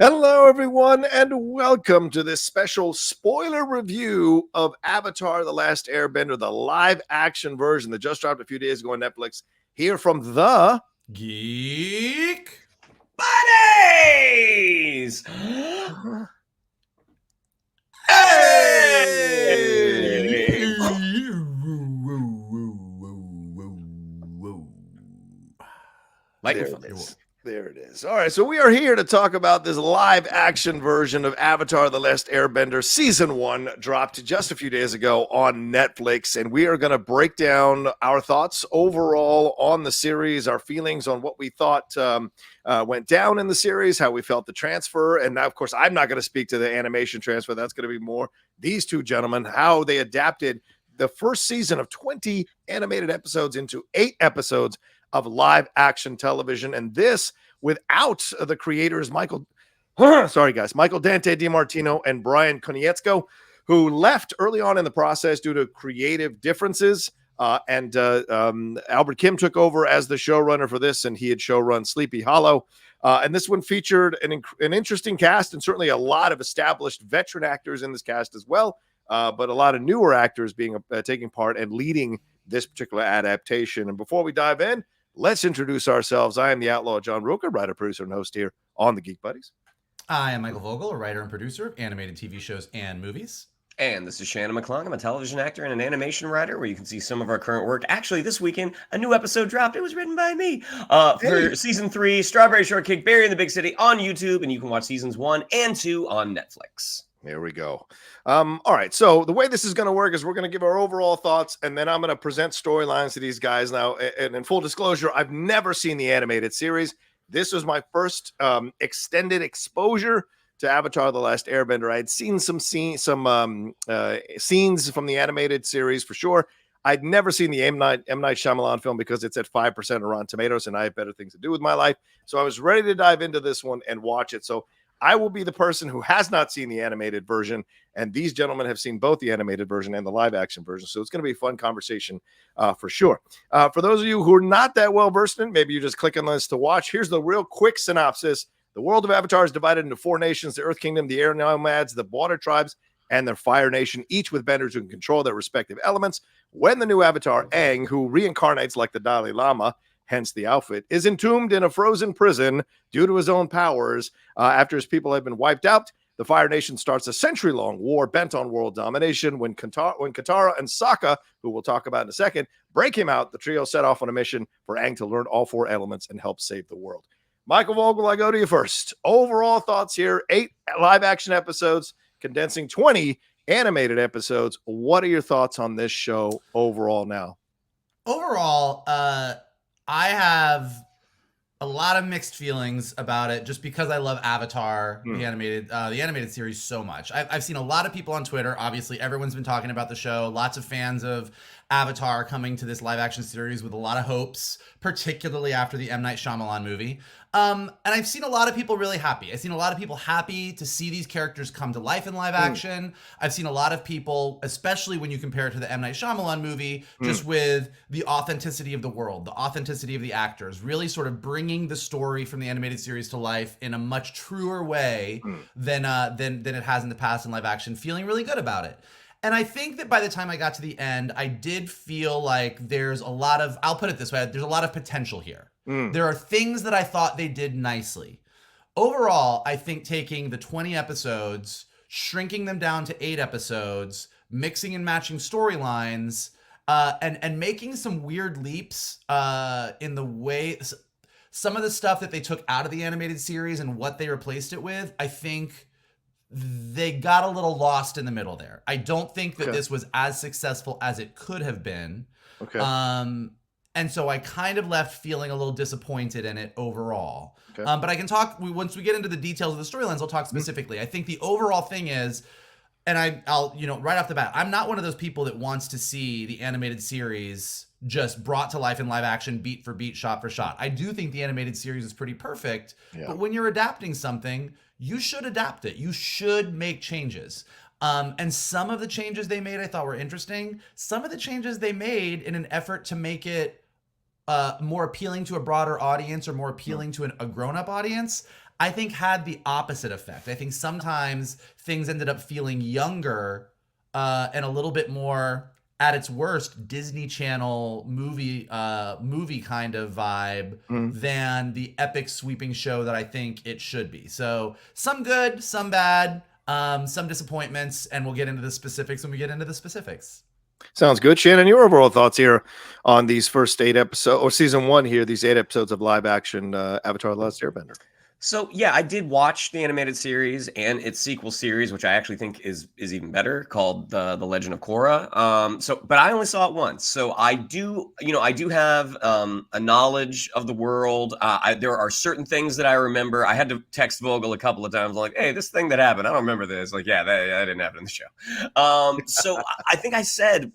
Hello, everyone, and welcome to this special spoiler review of Avatar The Last Airbender, the live action version that just dropped a few days ago on Netflix. Here from the Geek Buddies! Hey! There it is. All right, so we are here to talk about this live action version of Avatar The Last Airbender. Season 1 dropped just a few days ago on Netflix, and we are going to break down our thoughts overall on the series, our feelings on what we thought went down in the series, how we felt the transfer. And now, of course, I'm not going to speak to the animation transfer. That's going to be more these two gentlemen, how they adapted the first season of 20 animated episodes into 8 episodes of live action television, and this without the creators Michael Dante DiMartino and Brian Konietzko, who left early on in the process due to creative differences. Albert Kim took over as the showrunner for this, and he had showrun Sleepy Hollow. And this one featured an interesting cast, and certainly a lot of established veteran actors in this cast as well, but a lot of newer actors being taking part and leading this particular adaptation. And before we dive in, let's introduce ourselves. I am the Outlaw John Rocha, writer, producer, and host here on the Geek Buddies. I am Michael Vogel, a writer and producer of animated TV shows and movies. And this is Shannon McClung. I'm a television actor and an animation writer where you can see some of our current work. Actually, this weekend, a new episode dropped. It was written by me for Season 3, Strawberry Shortcake, Berry in the Big City on YouTube, and you can watch Seasons 1 and 2 on Netflix. There we go. All right. So the way this is going to work is we're going to give our overall thoughts, and then I'm going to present storylines to these guys. Now, and in full disclosure, I've never seen the animated series. This was my first extended exposure to Avatar: The Last Airbender. I had seen some scenes from the animated series for sure. I'd never seen the M. Night Shyamalan film because it's at 5% of Rotten Tomatoes, and I have better things to do with my life. So I was ready to dive into this one and watch it. So I will be the person who has not seen the animated version, and these gentlemen have seen both the animated version and the live action version. So it's going to be a fun conversation for sure. For those of you who are not that well versed in, maybe you just click on this to watch. Here's the real quick synopsis. The world of Avatar is divided into 4 nations: the Earth Kingdom, the Air Nomads, the Water Tribes, and the Fire Nation, each with benders who can control their respective elements. When the new Avatar, Aang, who reincarnates like the Dalai Lama, hence the outfit, is entombed in a frozen prison due to his own powers. After his people have been wiped out, the Fire Nation starts a century-long war bent on world domination. When Katara and Saako, who we'll talk about in a second, break him out, the trio set off on a mission for Aang to learn all 4 elements and help save the world. Michael Vogel, I go to you first. Overall thoughts here: 8 live-action episodes, condensing 20 animated episodes. What are your thoughts on this show overall now? Overall, I have a lot of mixed feelings about it just because I love Avatar, the animated series, so much. I've seen a lot of people on Twitter. Obviously, everyone's been talking about the show. Lots of fans of Avatar coming to this live action series with a lot of hopes, particularly after the M. Night Shyamalan movie. And I've seen a lot of people really happy. I've seen a lot of people happy to see these characters come to life in live action. I've seen a lot of people, especially when you compare it to the M. Night Shyamalan movie, just with the authenticity of the world, the authenticity of the actors, really sort of bringing the story from the animated series to life in a much truer way than it has in the past in live action, feeling really good about it. And I think that by the time I got to the end, I did feel like there's a lot of, I'll put it this way, there's a lot of potential here. There are things that I thought they did nicely. Overall, I think taking the 20 episodes, shrinking them down to 8 episodes, mixing and matching storylines, and making some weird leaps in the way, some of the stuff that they took out of the animated series and what they replaced it with, I think they got a little lost in the middle there. I don't think that this was as successful as it could have been. And so I kind of left feeling a little disappointed in it overall. But I can talk, once we get into the details of the storylines, I'll talk specifically. I think the overall thing is, and I'll, right off the bat, I'm not one of those people that wants to see the animated series just brought to life in live action, beat for beat, shot for shot. I do think the animated series is pretty perfect, but when you're adapting something, you should adapt it. You should make changes. And some of the changes they made I thought were interesting. Some of the changes they made in an effort to make it more appealing to a broader audience or more appealing to a grown-up audience, I think had the opposite effect. I think sometimes things ended up feeling younger and a little bit more at its worst Disney Channel movie kind of vibe than the epic sweeping show that I think it should be. So some good, some bad, some disappointments, and we'll get into the specifics when we get into the specifics. Sounds good. Shannon, your overall thoughts here on these first 8 episodes, or season 1 here, these 8 episodes of live action Avatar: The Last Airbender? So yeah, I did watch the animated series and its sequel series, which I actually think is even better, called the Legend of Korra. But I only saw it once, so I do have a knowledge of the world. There are certain things that I remember. I had to text Vogel a couple of times, like, "Hey, this thing that happened, I don't remember this." Like, yeah, that didn't happen in the show. So I think I said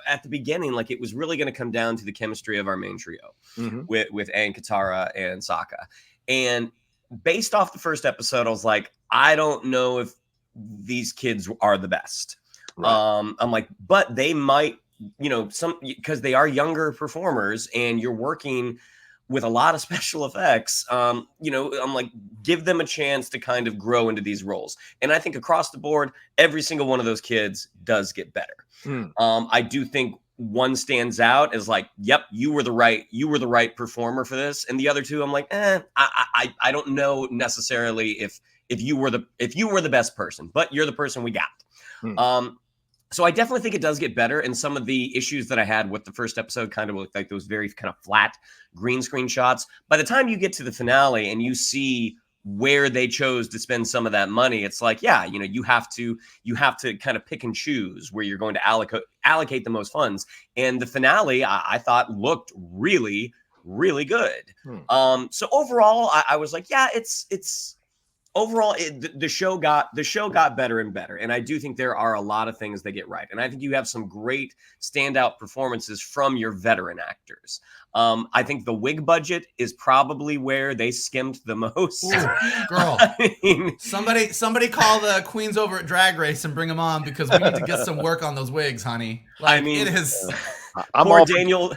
at the beginning, like, it was really going to come down to the chemistry of our main trio with Aang, Katara, and Sokka, and based off the first episode, I was like, I don't know if these kids are the best. Right. I'm like, but they might, because they are younger performers and you're working with a lot of special effects. I'm like, give them a chance to kind of grow into these roles. And I think across the board, every single one of those kids does get better. I do think one stands out as like, yep, you were the right performer for this, and the other two, I'm like, I don't know necessarily if you were the best person, but you're the person we got. So I definitely think it does get better, and some of the issues that I had with the first episode kind of looked like those very kind of flat green screen shots. By the time you get to the finale and you see where they chose to spend some of that money, it's like, yeah, you have to kind of pick and choose where you're going to allocate the most funds. And the finale, I thought, looked really, really good. So overall, I was like, yeah, it's overall the show got better and better, and I do think there are a lot of things they get right, and I think you have some great standout performances from your veteran actors. I think the wig budget is probably where they skimmed the most. Ooh, girl, I mean, somebody call the queens over at Drag Race and bring them on, because we need to get some work on those wigs, honey. Like, I mean, it is. Poor Daniel.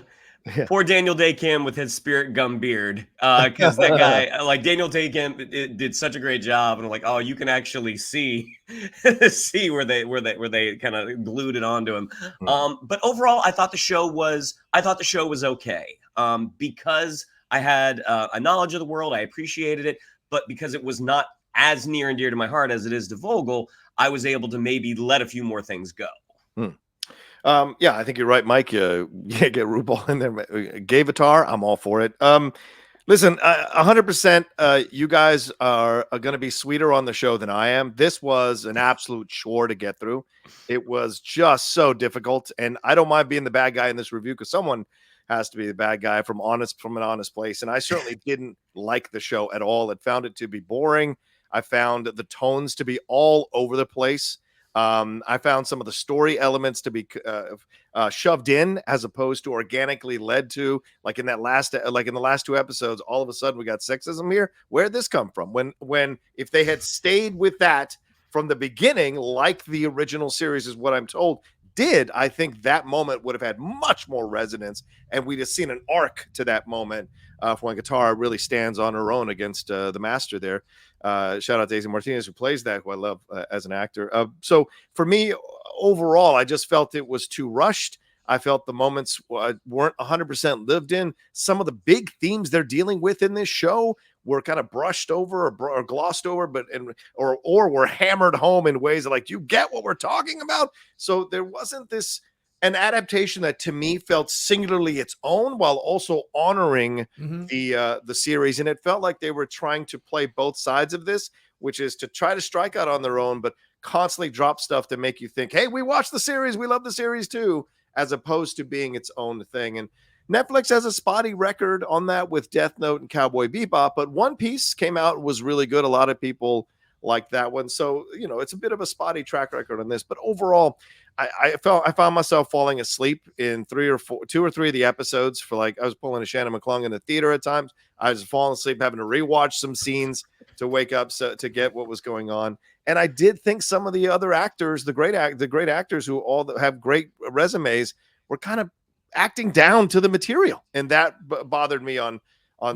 Yeah. Poor Daniel Day-Kim with his spirit gum beard, because that guy, like, Daniel Day-Kim, did such a great job, and I'm like, oh, you can actually see where they kind of glued it onto him. But overall, I thought the show was okay, because I had a knowledge of the world, I appreciated it, but because it was not as near and dear to my heart as it is to Vogel, I was able to maybe let a few more things go. Yeah, I think you're right, Mike. Yeah, get RuPaul in there. Gay Avatar, I'm all for it. Listen, 100%. You guys are going to be sweeter on the show than I am. This was an absolute chore to get through. It was just so difficult, and I don't mind being the bad guy in this review, because someone has to be the bad guy from an honest place. And I certainly didn't like the show at all. I found it to be boring. I found the tones to be all over the place. I found some of the story elements to be shoved in as opposed to organically led to, like in the last 2 episodes, all of a sudden we got sexism here. Where'd this come from? When if they had stayed with that from the beginning, like the original series is what I'm told did, I think that moment would have had much more resonance, and we'd have seen an arc to that moment for when Katara really stands on her own against the master there. Shout out Daisy Martinez, who plays that, who I love as an actor. So for me, overall, I just felt it was too rushed. I felt the moments weren't 100% lived in. Some of the big themes they're dealing with in this show were kind of brushed over or glossed over, or were hammered home in ways that, like, you get what we're talking about? So there wasn't an adaptation that to me felt singularly its own while also honoring the series. And it felt like they were trying to play both sides of this, which is to try to strike out on their own, but constantly drop stuff to make you think, hey, we watched the series, we love the series too, as opposed to being its own thing. And Netflix has a spotty record on that with Death Note and Cowboy Bebop, but One Piece came out, was really good. A lot of people like that one. So, it's a bit of a spotty track record on this, but overall, I found myself falling asleep in 2 or 3 of the episodes. For like, I was pulling a Shannon McClung in the theater at times. I was falling asleep, having to rewatch some scenes to wake up to get what was going on. And I did think some of the other actors, the great actors who all have great resumes, were kind of acting down to the material, and that bothered me on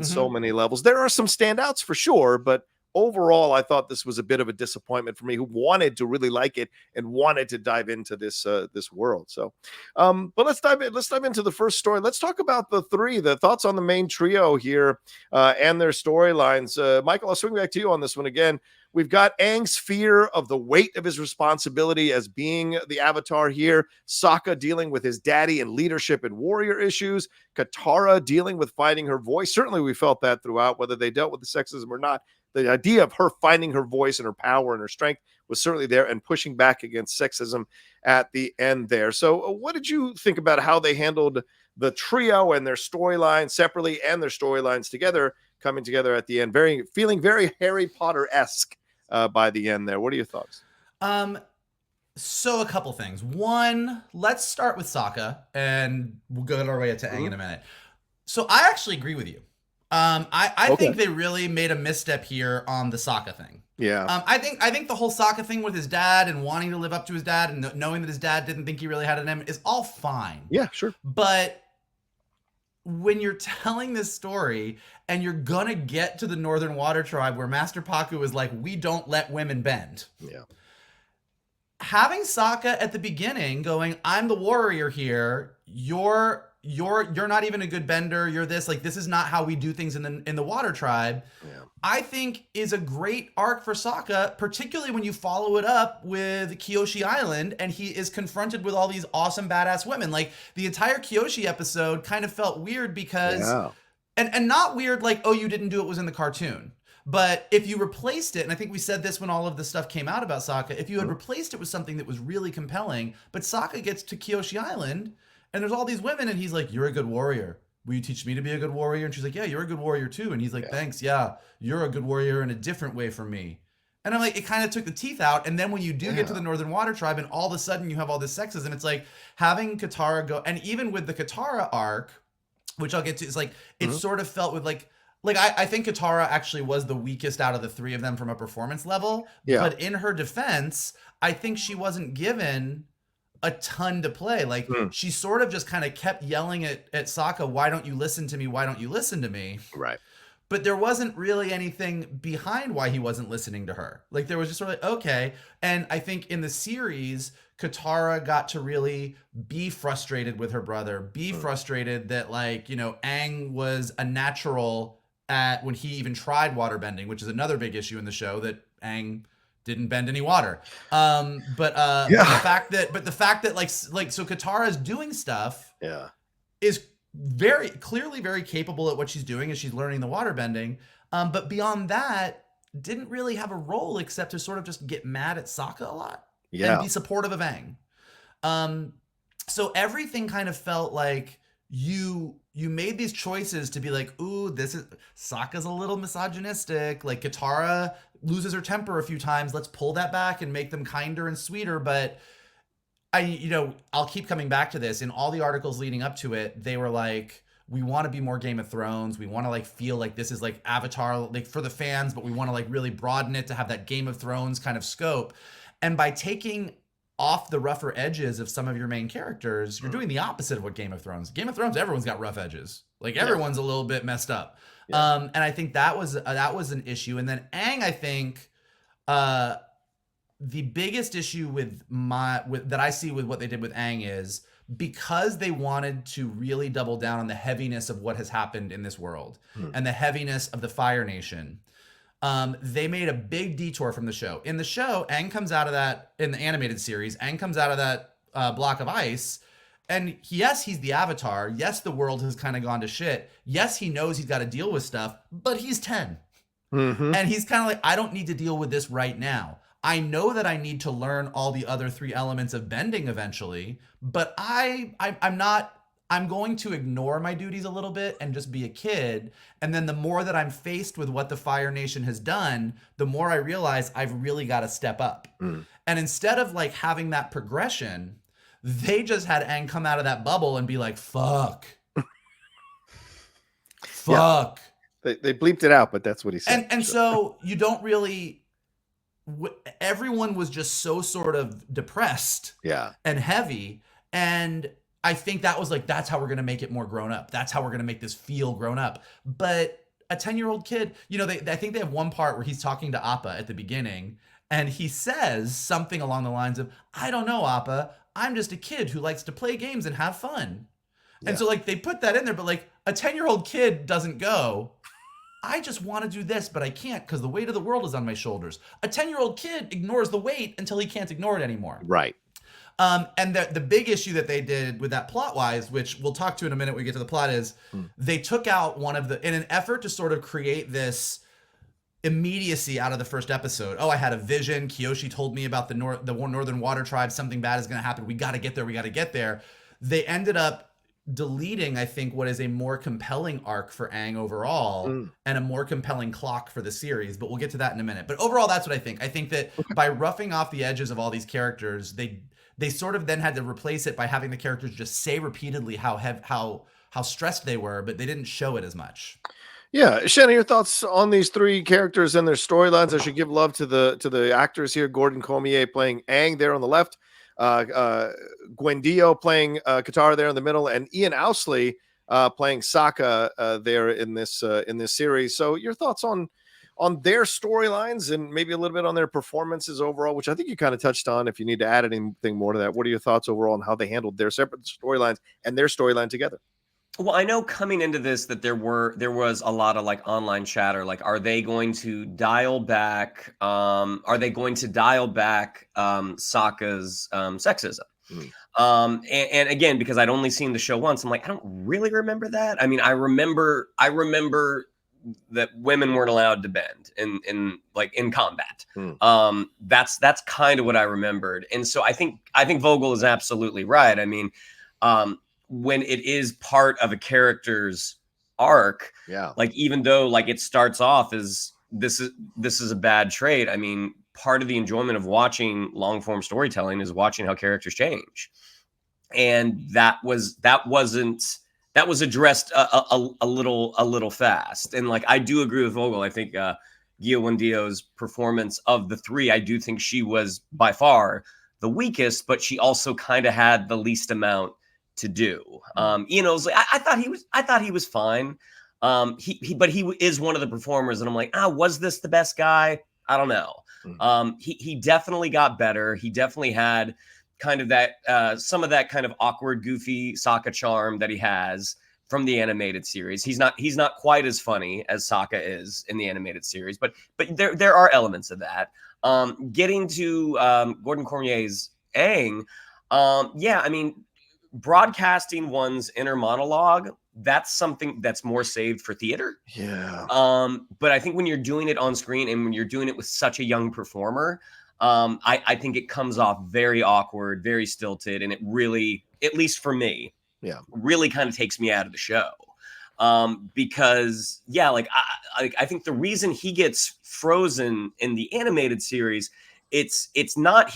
so many levels. There are some standouts for sure, but overall, I thought this was a bit of a disappointment for me, who wanted to really like it and wanted to dive into this this world. So, but let's dive in. Let's dive into the first story. Let's talk about the thoughts on the main trio here and their storylines. Michael, I'll swing back to you on this one again. We've got Aang's fear of the weight of his responsibility as being the Avatar here. Sokka dealing with his daddy and leadership and warrior issues. Katara dealing with finding her voice. Certainly we felt that throughout, whether they dealt with the sexism or not. The idea of her finding her voice and her power and her strength was certainly there, and pushing back against sexism at the end there. So what did you think about how they handled the trio and their storylines separately and their storylines together, coming together at the end, feeling very Harry Potter-esque by the end there? What are your thoughts? So a couple things. One, let's start with Sokka, and we'll go our way to Aang in a minute. So I actually agree with you. I think they really made a misstep here on the Sokka thing. Yeah. I think the whole Sokka thing with his dad and wanting to live up to his dad and knowing that his dad didn't think he really had it in him is all fine. Yeah, sure. But when you're telling this story and you're gonna get to the Northern Water Tribe where Master Pakku is like, we don't let women bend. Yeah. Having Sokka at the beginning going, I'm the warrior here, you're not even a good bender, you're this, like, this is not how we do things in the Water Tribe. Yeah. I think is a great arc for Sokka, particularly when you follow it up with Kyoshi Island and he is confronted with all these awesome badass women. Like, the entire Kyoshi episode kind of felt weird because and not weird like, oh, you didn't do it was in the cartoon. But if you replaced it, and I think we said this when all of this stuff came out about Sokka, if you had replaced it with something that was really compelling, but Sokka gets to Kyoshi Island and there's all these women and he's like, you're a good warrior. Will you teach me to be a good warrior? And she's like, yeah, you're a good warrior too. And he's like, thanks. Yeah, you're a good warrior in a different way from me. And I'm like, it kind of took the teeth out. And then when you do get to the Northern Water Tribe and all of a sudden you have all this sexism, it's like having Katara go, and even with the Katara arc, which I'll get to, it's like, it sort of felt with like I think Katara actually was the weakest out of the three of them from a performance level. Yeah. But in her defense, I think she wasn't given a ton to play. Like she sort of just kind of kept yelling at Sokka, why don't you listen to me? Why don't you listen to me? Right. But there wasn't really anything behind why he wasn't listening to her. Like there was just sort of like, okay. And I think in the series, Katara got to really be frustrated with her brother, be frustrated that like, you know, Aang was a natural at when he even tried waterbending, which is another big issue in the show, that Aang didn't bend any water. But the fact that like so Katara's doing stuff is very clearly very capable at what she's doing as she's learning the water bending. But beyond that, didn't really have a role except to sort of just get mad at Sokka a lot and be supportive of Aang. So everything kind of felt like you made these choices to be like, ooh, Sokka's a little misogynistic. Like Katara loses her temper a few times. Let's pull that back and make them kinder and sweeter. But I'll keep coming back to this. In all the articles leading up to it, they were like, we want to be more Game of Thrones. We want to like feel like this is like Avatar, like for the fans, but we want to like really broaden it to have that Game of Thrones kind of scope. And by taking off the rougher edges of some of your main characters, you're doing the opposite of what Game of Thrones. Game of Thrones, everyone's got rough edges. Like everyone's a little bit messed up. And I think that was an issue. And then Aang, I think, the biggest issue that I see with what they did with Aang is because they wanted to really double down on the heaviness of what has happened in this world and the heaviness of the Fire Nation. They made a big detour from the show. In the show, Aang comes out of that, in the animated series, Aang comes out of that block of ice, and yes, he's the Avatar. Yes, the world has kind of gone to shit. Yes, he knows he's got to deal with stuff, but he's 10. And he's kind of like, I don't need to deal with this right now. I know that I need to learn all the other 3 elements of bending eventually, but I'm going to ignore my duties a little bit and just be a kid. And then the more that I'm faced with what the Fire Nation has done, the more I realize I've really got to step up. And instead of like having that progression, they just had Aang come out of that bubble and be like, fuck. Fuck. Yeah. They bleeped it out, but that's what he said. And so you don't really... Everyone was just so sort of depressed and heavy. And I think that was like, that's how we're going to make it more grown up. That's how we're going to make this feel grown up. But a 10-year-old kid, I think they have one part where he's talking to Appa at the beginning, and he says something along the lines of, I don't know, Appa, I'm just a kid who likes to play games and have fun. Yeah. And so like they put that in there, but like a 10-year-old kid doesn't go, I just want to do this, but I can't because the weight of the world is on my shoulders. A 10-year-old kid ignores the weight until he can't ignore it anymore. Right. And the big issue that they did with that plot-wise, which we'll talk to in a minute when we get to the plot, is they took out one of the, in an effort to sort of create this immediacy out of the first episode. Oh, I had a vision. Kyoshi told me about the Northern Water Tribe. Something bad is going to happen. We got to get there. We got to get there. They ended up deleting, I think, what is a more compelling arc for Aang overall and a more compelling clock for the series, but we'll get to that in a minute. But overall, that's what I think. I think that by roughing off the edges of all these characters, they sort of then had to replace it by having the characters just say repeatedly how stressed they were, but they didn't show it as much. Yeah, Shannon, your thoughts on these three characters and their storylines? I should give love to the actors here. Gordon Cormier playing Aang there on the left, Gwendio playing Katara there in the middle, and Ian Owsley playing Saako there in this series. So your thoughts on their storylines and maybe a little bit on their performances overall, which I think you kind of touched on. If you need to add anything more to that, what are your thoughts overall on how they handled their separate storylines and their storyline together? Well, I know coming into this that there was a lot of like online chatter. Like, are they going to dial back? Are they going to dial back Sokka's sexism? And again, because I'd only seen the show once, I'm like, I don't really remember that. I mean, I remember that women weren't allowed to bend in combat. That's kind of what I remembered. And so I think Vogel is absolutely right. I mean, when it is part of a character's arc, like even though like it starts off as this is a bad trait, I mean, part of the enjoyment of watching long form storytelling is watching how characters change, and that was addressed a little fast. And like I do agree with Vogel. I think Gwendo's performance of the three, I do think she was by far the weakest, but she also kind of had the least amount to do. I thought he was fine. But he is one of the performers, and I'm like, was this the best guy? I don't know. He definitely got better. He definitely had kind of that some of that kind of awkward, goofy Sokka charm that he has from the animated series. He's not quite as funny as Sokka is in the animated series, but there are elements of that. Getting to Gordon Cormier's Aang, I mean, broadcasting one's inner monologue, that's something that's more saved for theater. But I think when you're doing it on screen and when you're doing it with such a young performer, I think it comes off very awkward, very stilted, and it really, at least for me, really kind of takes me out of the show. Because I think the reason he gets frozen in the animated series, it's not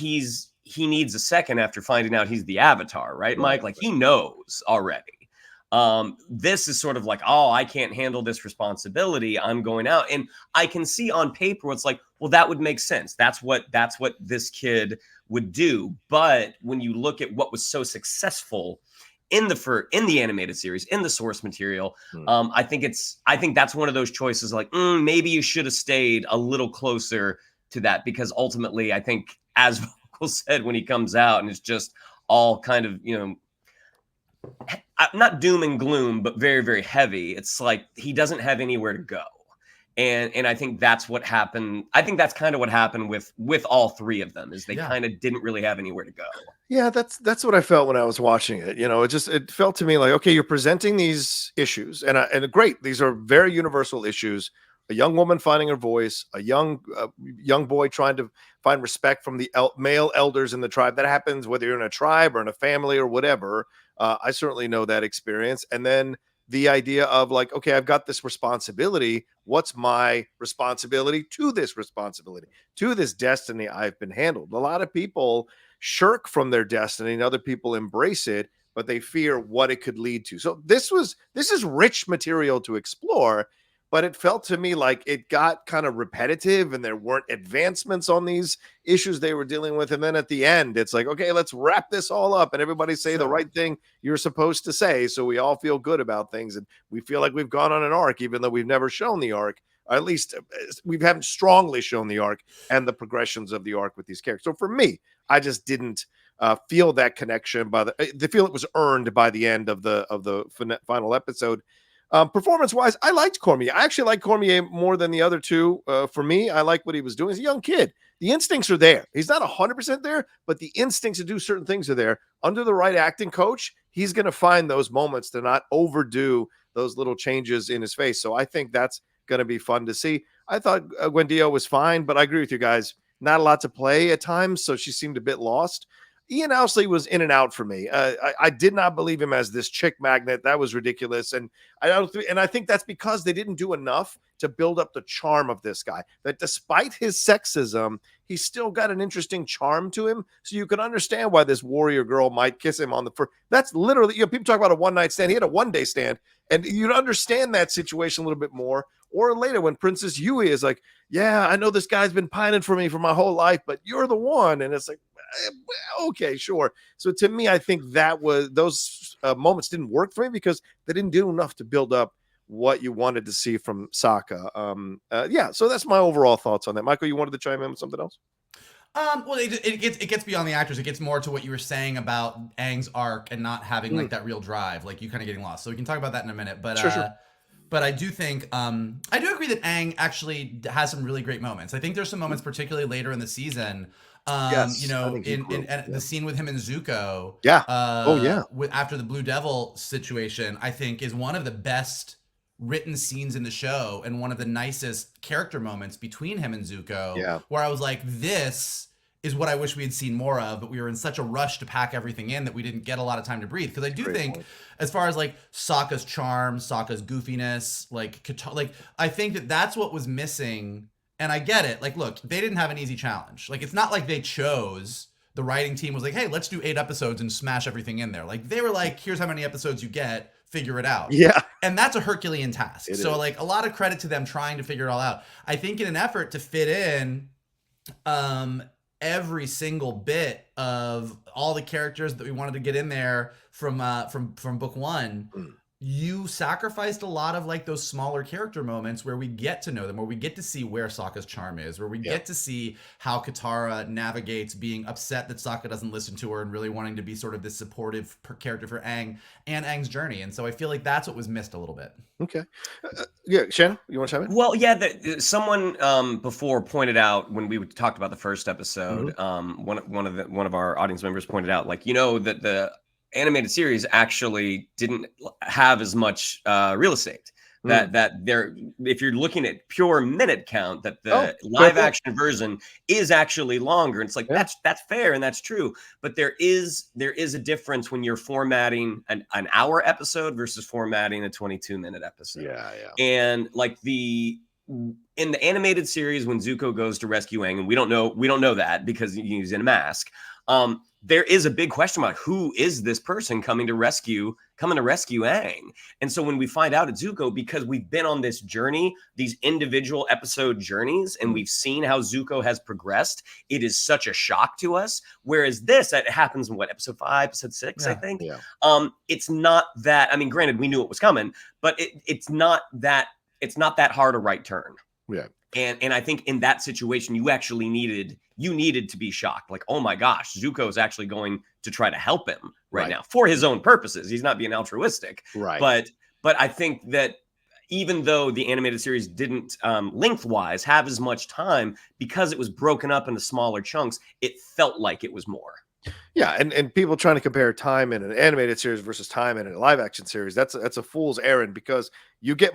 he needs a second after finding out he's the Avatar, right, Mike? Like, he knows already. This is sort of like, I can't handle this responsibility. I'm going out. And I can see on paper what's like, well, that would make sense. That's what this kid would do. But when you look at what was so successful in the animated series, in the source material, I think that's one of those choices like, maybe you should have stayed a little closer to that, because ultimately I think, as Vogel said when he comes out, and it's just all kind of, not doom and gloom, but very, very heavy. It's like he doesn't have anywhere to go. And I think that's what happened. I think that's kind of what happened with all three of them, is they kind of didn't really have anywhere to go. Yeah, that's what I felt when I was watching it. It felt to me like, okay, you're presenting these issues, and great. These are very universal issues. A young woman finding her voice, a young boy trying to find respect from the male elders in the tribe. That happens whether you're in a tribe or in a family or whatever. I certainly know that experience. And then the idea of like, okay, I've got this responsibility. What's my responsibility to this responsibility, to this destiny I've been handled? A lot of people shirk from their destiny and other people embrace it, but they fear what it could lead to. So this is rich material to explore. but it felt to me like it got kind of repetitive and there weren't advancements on these issues they were dealing with. And then at the end, it's like, okay, let's wrap this all up and everybody say the right thing you're supposed to say. So we all feel good about things and we feel like we've gone on an arc, even though we've never shown the arc. Or at least we haven't strongly shown the arc and the progressions of the arc with these characters. So for me, I just didn't feel that connection they feel it was earned by the end of the final episode. Performance-wise, I liked Cormier. I actually like Cormier more than the other two. For me, I like what he was doing. He's a young kid. The instincts are there. He's not 100% there, but the instincts to do certain things are there. Under the right acting coach, he's going to find those moments to not overdo those little changes in his face. So I think that's going to be fun to see. I thought Gwendio was fine, but I agree with you guys. Not a lot to play at times, so she seemed a bit lost. Ian Owsley was in and out for me. I did not believe him as this chick magnet. That was ridiculous. And I think that's because they didn't do enough to build up the charm of this guy. That despite his sexism, he's still got an interesting charm to him. So you can understand why this warrior girl might kiss him on the first. That's literally, people talk about a one-night stand. He had a one-day stand. And you'd understand that situation a little bit more. Or later when Princess Yui is like, yeah, I know this guy's been pining for me for my whole life, but you're the one. And it's like, okay, sure. So to me, I think those moments didn't work for me because they didn't do enough to build up what you wanted to see from Sokka. So that's my overall thoughts on that. Michael, you wanted to chime in with something else? Well, it gets beyond the actors. It gets more to what you were saying about Aang's arc and not having like that real drive, like you kind of getting lost. So we can talk about that in a minute. But sure. But I do think I do agree that Aang actually has some really great moments. I think there's some moments, particularly later in the season. Yes, in the scene with him and Zuko. Yeah. After the Blue Devil situation, I think is one of the best written scenes in the show and one of the nicest character moments between him and Zuko. Yeah. Where I was like, this is what I wish we had seen more of, but we were in such a rush to pack everything in that we didn't get a lot of time to breathe. Because I do think, as far as like Sokka's charm, Sokka's goofiness, I think that that's what was missing. And I get it. Like, look, they didn't have an easy challenge. Like, it's not like they chose. The writing team was like, hey, let's do 8 episodes and smash everything in there. Like, they were like, here's how many episodes you get. Figure it out. Yeah. And that's a Herculean task. It so is. like a lot of credit to them trying to figure it all out. I think in an effort to fit in every single bit of all the characters that we wanted to get in there from book 1, you sacrificed a lot of like those smaller character moments where we get to know them, where we get to see where Sokka's charm is, where we get to see how Katara navigates being upset that Sokka doesn't listen to her and really wanting to be sort of this supportive character for Aang and Aang's journey. And so I feel like that's what was missed a little bit. Okay. Shannon, you want to chime in? Well, yeah, someone before pointed out when we talked about the first episode, one of our audience members pointed out, like, that the animated series actually didn't have as much real estate. That there, if you're looking at pure minute count, that the live action version is actually longer. And it's like that's fair and that's true. But there is a difference when you're formatting an hour episode versus formatting a 22-minute episode. Yeah. And like in the animated series, when Zuko goes to rescue Aang, and we don't know that because he's in a mask. There is a big question about who is this person coming to rescue Aang. And so when we find out it's Zuko, because we've been on this journey, these individual episode journeys, and we've seen how Zuko has progressed, it is such a shock to us. Whereas it happens in episode 5, episode 6, I think. Yeah. It's not that, I mean, granted, we knew it was coming, but it's not that hard a right turn. Yeah. And I think in that situation, you actually needed to be shocked. Like, oh my gosh, Zuko is actually going to try to help him right now for his own purposes. He's not being altruistic. Right. But I think that even though the animated series didn't lengthwise have as much time, because it was broken up into smaller chunks, it felt like it was more. Yeah, and people trying to compare time in an animated series versus time in a live action series, that's a fool's errand, because you get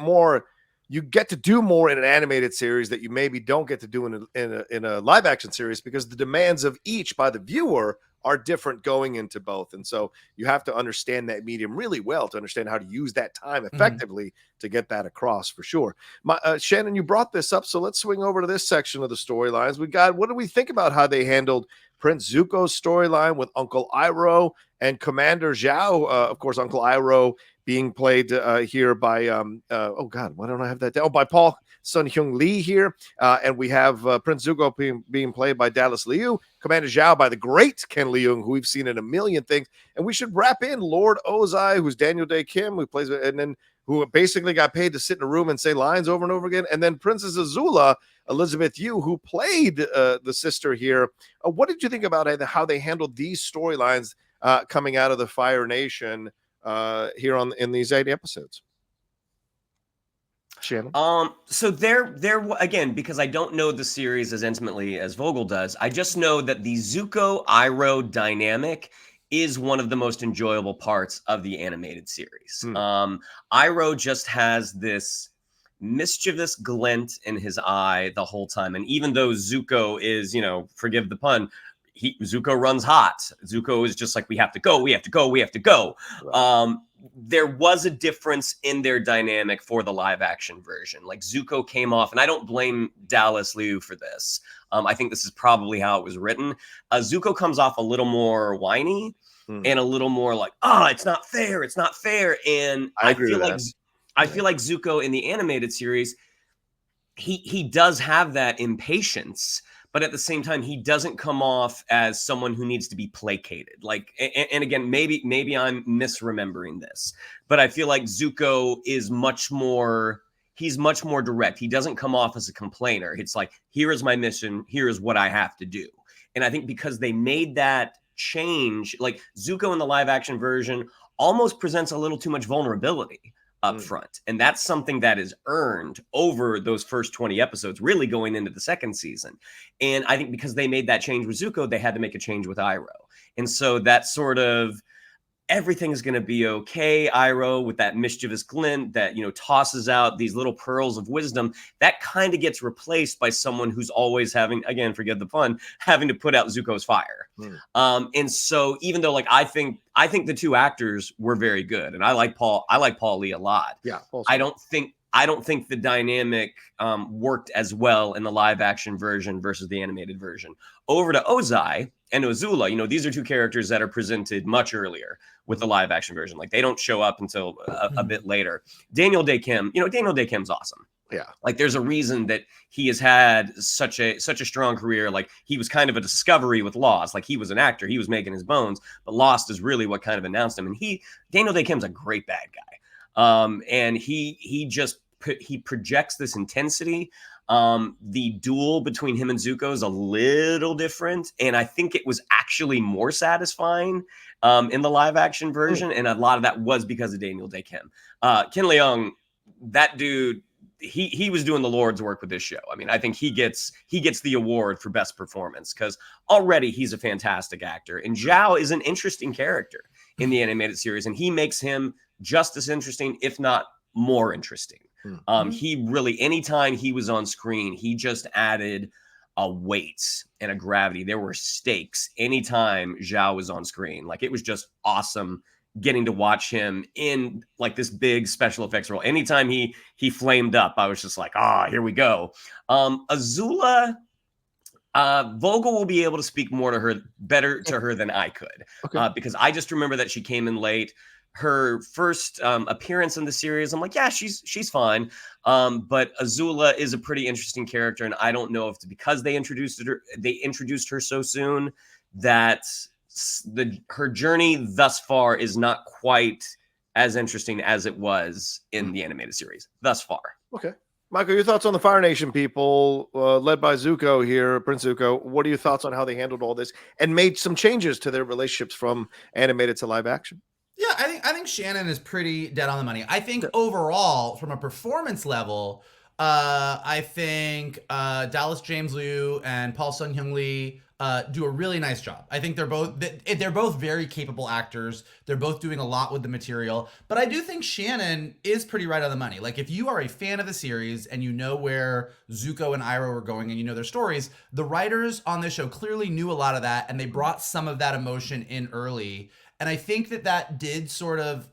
to do more in an animated series that you maybe don't get to do in a live action series, because the demands of each by the viewer are different going into both. And so you have to understand that medium really well to understand how to use that time effectively to get that across, for sure. Shannon, you brought this up, so let's swing over to this section of the storylines. What do we think about how they handled Prince Zuko's storyline with Uncle Iroh and Commander Zhao? Of course, Uncle Iroh being played here by oh God, why don't I have that down? Oh, by Paul Sun-Hyung Lee here, and we have Prince Zuko being played by Dallas Liu, Commander Zhao by the great Ken Leung, who we've seen in a million things, and we should wrap in Lord Ozai, who's Daniel Day Kim, who plays, and then who basically got paid to sit in a room and say lines over and over again, and then Princess Azula, Elizabeth Yu, who played the sister here. What did you think about how they handled these storylines coming out of the Fire Nation here in these 8 episodes? Shannon? So there again, because I don't know the series as intimately as Vogel does, I just know that the Zuko Iroh dynamic is one of the most enjoyable parts of the animated series. Iroh just has this mischievous glint in his eye the whole time, and even though Zuko is, forgive the pun, Zuko runs hot. Zuko is just like, we have to go. Right. There was a difference in their dynamic for the live action version. Like, Zuko came off, and I don't blame Dallas Liu for this. I think this is probably how it was written. Zuko comes off a little more whiny and a little more like, it's not fair. It's not fair. And I feel like Zuko in the animated series, he does have that impatience, but at the same time, he doesn't come off as someone who needs to be placated. Like, and again, maybe I'm misremembering this, but I feel like Zuko is he's much more direct. He doesn't come off as a complainer. It's like, here is my mission. Here is what I have to do. And I think because they made that change, like Zuko in the live action version almost presents a little too much vulnerability up front. And that's something that is earned over those first 20 episodes, really going into the second season. And I think because they made that change with Zuko, they had to make a change with Iroh. And so that sort of, everything's going to be okay, Iroh, with that mischievous glint that, tosses out these little pearls of wisdom, that kind of gets replaced by someone who's always having, again, forgive the pun, having to put out Zuko's fire. And so even though, like, I think the two actors were very good, and I like Paul Lee a lot. Yeah. I don't think the dynamic worked as well in the live action version versus the animated version. Over to Ozai and Azula, these are two characters that are presented much earlier with the live action version. Like, they don't show up until a bit later. Daniel Day Kim, Daniel Day Kim's awesome. Yeah. Like, there's a reason that he has had such a strong career. Like, he was kind of a discovery with Lost. Like, he was an actor, he was making his bones, but Lost is really what kind of announced him. And Daniel Day Kim's a great bad guy. And he projects this intensity. The duel between him and Zuko is a little different, and I think it was actually more satisfying in the live action version, and a lot of that was because of Daniel Day Kim. Ken Leung, that dude, he was doing the Lord's work with this show. I mean, I think he gets the award for best performance because already he's a fantastic actor, and Zhao is an interesting character in the animated series, and he makes him just as interesting, if not more interesting. He really, anytime he was on screen, he just added a weight and a gravity. There were stakes anytime Zhao was on screen. Like, it was just awesome getting to watch him in like this big special effects role. Anytime he flamed up, I was just like, here we go. Azula, Vogel will be able to speak better to her than I could, because I just remember that she came in late. Her first appearance in the series, I'm like, yeah, she's fine. But Azula is a pretty interesting character, and I don't know if it's because they introduced her so soon that her journey thus far is not quite as interesting as it was in the animated series thus far. Okay. Michael, your thoughts on the Fire Nation people, led by Zuko here, Prince Zuko. What are your thoughts on how they handled all this and made some changes to their relationships from animated to live action? Yeah, I think Shannon is pretty dead on the money. I think overall, from a performance level, I think Dallas James Liu and Paul Sun-Hyung Lee do a really nice job. I think they're both very capable actors. They're both doing a lot with the material. But I do think Shannon is pretty right on the money. Like, if you are a fan of the series and you know where Zuko and Iroh are going and you know their stories, the writers on this show clearly knew a lot of that, and they brought some of that emotion in early. And I think that did sort of,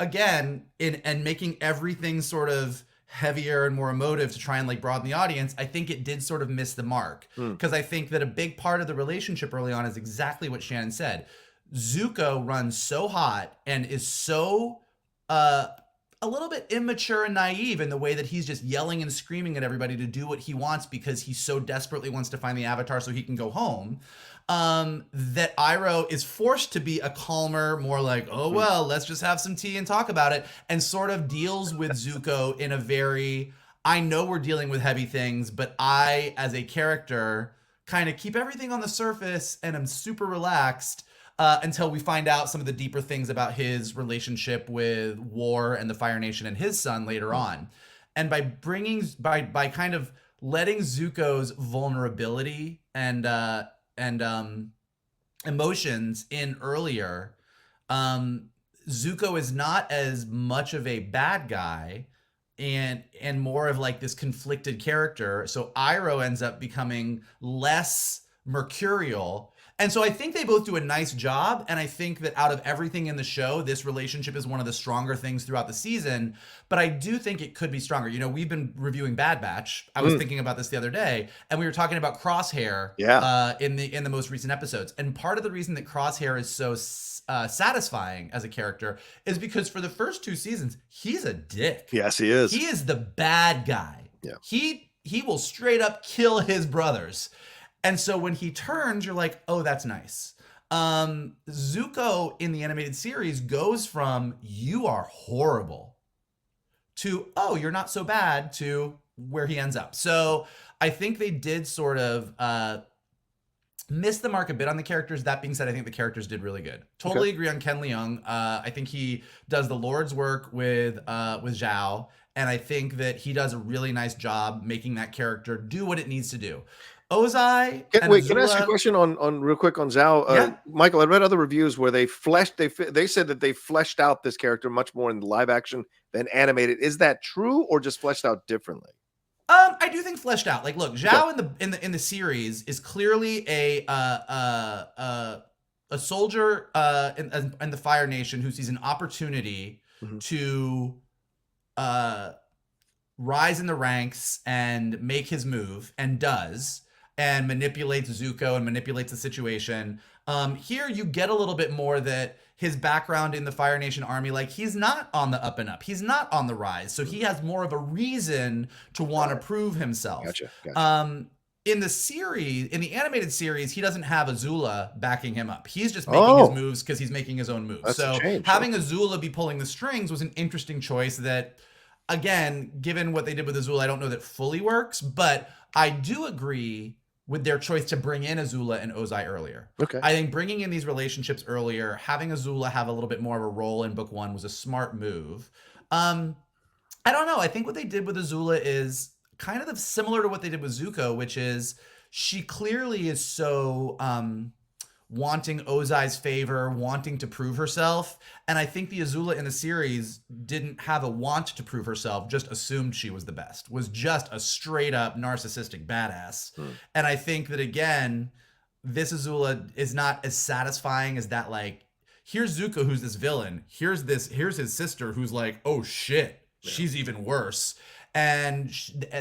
again, and making everything sort of heavier and more emotive to try and like broaden the audience, I think it did sort of miss the mark. Because I think that a big part of the relationship early on is exactly what Shannon said. Zuko runs so hot and is so a little bit immature and naive in the way that he's just yelling and screaming at everybody to do what he wants because he so desperately wants to find the Avatar so he can go home. That Iroh is forced to be a calmer, more like, oh, well, let's just have some tea and talk about it, and sort of deals with Zuko in a very, I know we're dealing with heavy things, but I, as a character, kind of keep everything on the surface and I'm super relaxed until we find out some of the deeper things about his relationship with War and the Fire Nation and his son later on. And by kind of letting Zuko's vulnerability and emotions in earlier, Zuko is not as much of a bad guy and more of like this conflicted character. So Iroh ends up becoming less mercurial. And so I think they both do a nice job. And I think that out of everything in the show, this relationship is one of the stronger things throughout the season. But I do think it could be stronger. You know, we've been reviewing Bad Batch. I was thinking about this the other day, and we were talking about Crosshair in the most recent episodes. And part of the reason that Crosshair is so satisfying as a character is because for the first 2 seasons, he's a dick. Yes, he is. He is the bad guy. Yeah. He will straight up kill his brothers. And so when he turns, you're like, oh, that's nice. Zuko in the animated series goes from you are horrible to, oh, you're not so bad, to where he ends up. So I think they did sort of miss the mark a bit on the characters. That being said, I think the characters did really good. Totally agree on Ken Leung. I think he does the Lord's work with Zhao. And I think that he does a really nice job making that character do what it needs to do. Ozai. Can I ask you a question on real quick on Zhao? Michael, I read other reviews where they said that they fleshed out this character much more in the live action than animated. Is that true or just fleshed out differently? I do think fleshed out. Like, look, Zhao in the series is clearly a soldier in the Fire Nation who sees an opportunity to rise in the ranks and make his move, and does, and manipulates Zuko and manipulates the situation. Here you get a little bit more that his background in the Fire Nation army, like, he's not on the up and up. He's not on the rise. So he has more of a reason to want to prove himself. Gotcha. In the series, in the animated series, he doesn't have Azula backing him up. He's just making his moves because he's making his own moves. That's so a change, having Azula be pulling the strings was an interesting choice that, again, given what they did with Azula, I don't know that fully works, but I do agree with their choice to bring in Azula and Ozai earlier. Okay. I think bringing in these relationships earlier, having Azula have a little bit more of a role in book 1 was a smart move. I don't know. I think what they did with Azula is kind of similar to what they did with Zuko, which is she clearly is so wanting Ozai's favor, wanting to prove herself. And I think the Azula in the series didn't have a want to prove herself, just assumed she was the best, was just a straight up narcissistic badass. And I think that, again, this Azula is not as satisfying as that, like, here's Zuko, who's this villain. Here's his sister, who's like, oh shit, she's even worse. And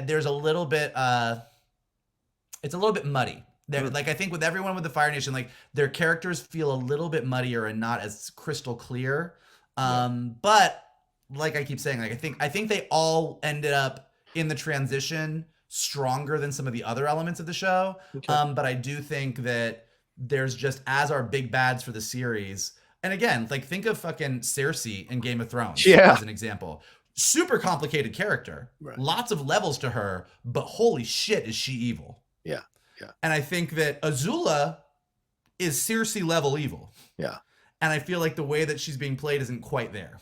there's a little bit, it's a little bit muddy. Like, I think with everyone with the Fire Nation, like, their characters feel a little bit muddier and not as crystal clear. But like I keep saying, like, I think they all ended up in the transition stronger than some of the other elements of the show. But I do think that there's just, as our big bads for the series, and again, like, think of fucking Cersei in Game of Thrones as an example. Super complicated character, lots of levels to her, but holy shit, is she evil. Yeah. And I think that Azula is Cersei level evil. Yeah. And I feel like the way that she's being played isn't quite there.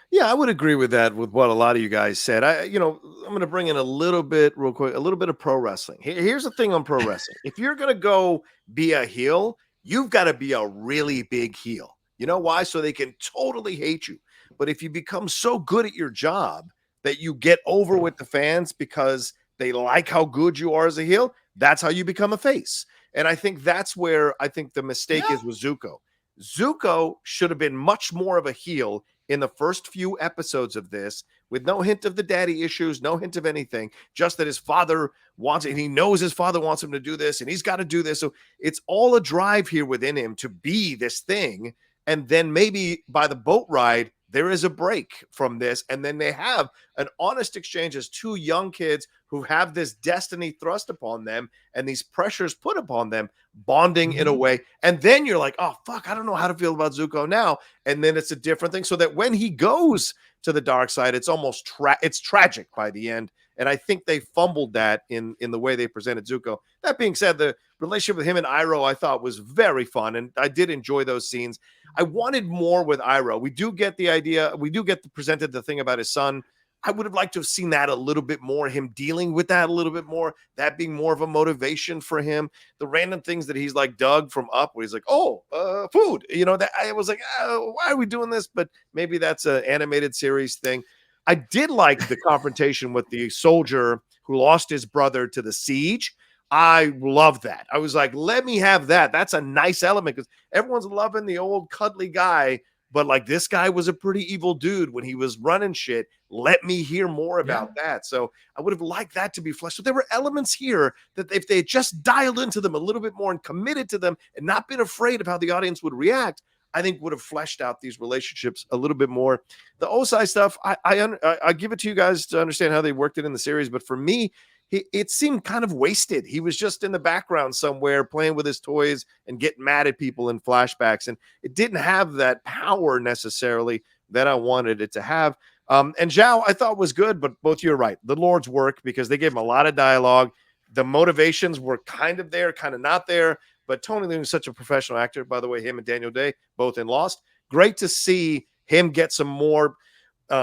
Yeah, I would agree with that, with what a lot of you guys said. I'm going to bring in a little bit real quick, a little bit of pro wrestling. Here's the thing on pro wrestling. If you're going to go be a heel, you've got to be a really big heel. You know why? So they can totally hate you. But if you become so good at your job that you get over with the fans because they like how good you are as a heel, that's how you become a face. And I think that's where I think the mistake is with Zuko. Zuko should have been much more of a heel in the first few episodes of this, with no hint of the daddy issues, no hint of anything, just that his father wants it, and he knows his father wants him to do this, and he's got to do this. So it's all a drive here within him to be this thing. And then maybe by the boat ride, there is a break from this. And then they have an honest exchange as two young kids who have this destiny thrust upon them and these pressures put upon them, bonding in a way. And then you're like, oh, fuck, I don't know how to feel about Zuko now. And then it's a different thing. So that when he goes to the dark side, it's almost it's tragic by the end. And I think they fumbled that in the way they presented Zuko. That being said, the relationship with him and Iroh I thought was very fun, and I did enjoy those scenes. I wanted more with Iroh. We do get the idea. We do get presented the thing about his son. I would have liked to have seen that a little bit more, him dealing with that a little bit more, that being more of a motivation for him. The random things that he's like Doug from Up, where he's like, oh, food. You know, that I was like, why are we doing this? But maybe that's an animated series thing. I did like the confrontation with the soldier who lost his brother to the siege. I love that. I was like, let me have that. That's a nice element because everyone's loving the old cuddly guy, but like this guy was a pretty evil dude when he was running shit. Let me hear more about that. So I would have liked that to be fleshed. So there were elements here that if they had just dialed into them a little bit more and committed to them and not been afraid of how the audience would react, I think would have fleshed out these relationships a little bit more. The Ozai stuff, I give it to you guys to understand how they worked it in the series. But for me, it seemed kind of wasted. He was just in the background somewhere playing with his toys and getting mad at people in flashbacks. And it didn't have that power necessarily that I wanted it to have. And Zhao, I thought was good, but both you're right. The Lord's work, because they gave him a lot of dialogue. The motivations were kind of there, kind of not there. But Tony Leung is such a professional actor. By the way, him and Daniel Day, both in Lost. Great to see him get some more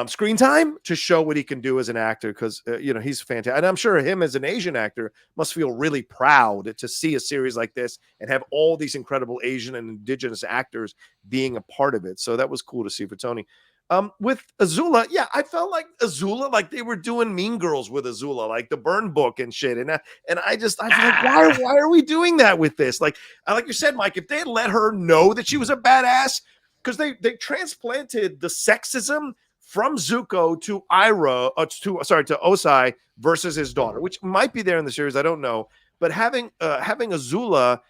screen time to show what he can do as an actor, because he's fantastic. And I'm sure him as an Asian actor must feel really proud to see a series like this and have all these incredible Asian and indigenous actors being a part of it. So that was cool to see for Tony. With Azula, I felt like Azula, like they were doing Mean Girls with Azula, like the burn book and shit. And I feel like, why are we doing that with this? Like you said, Mike, if they had let her know that she was a badass, because they transplanted the sexism from Zuko to to Ozai versus his daughter, which might be there in the series, I don't know. But having Azula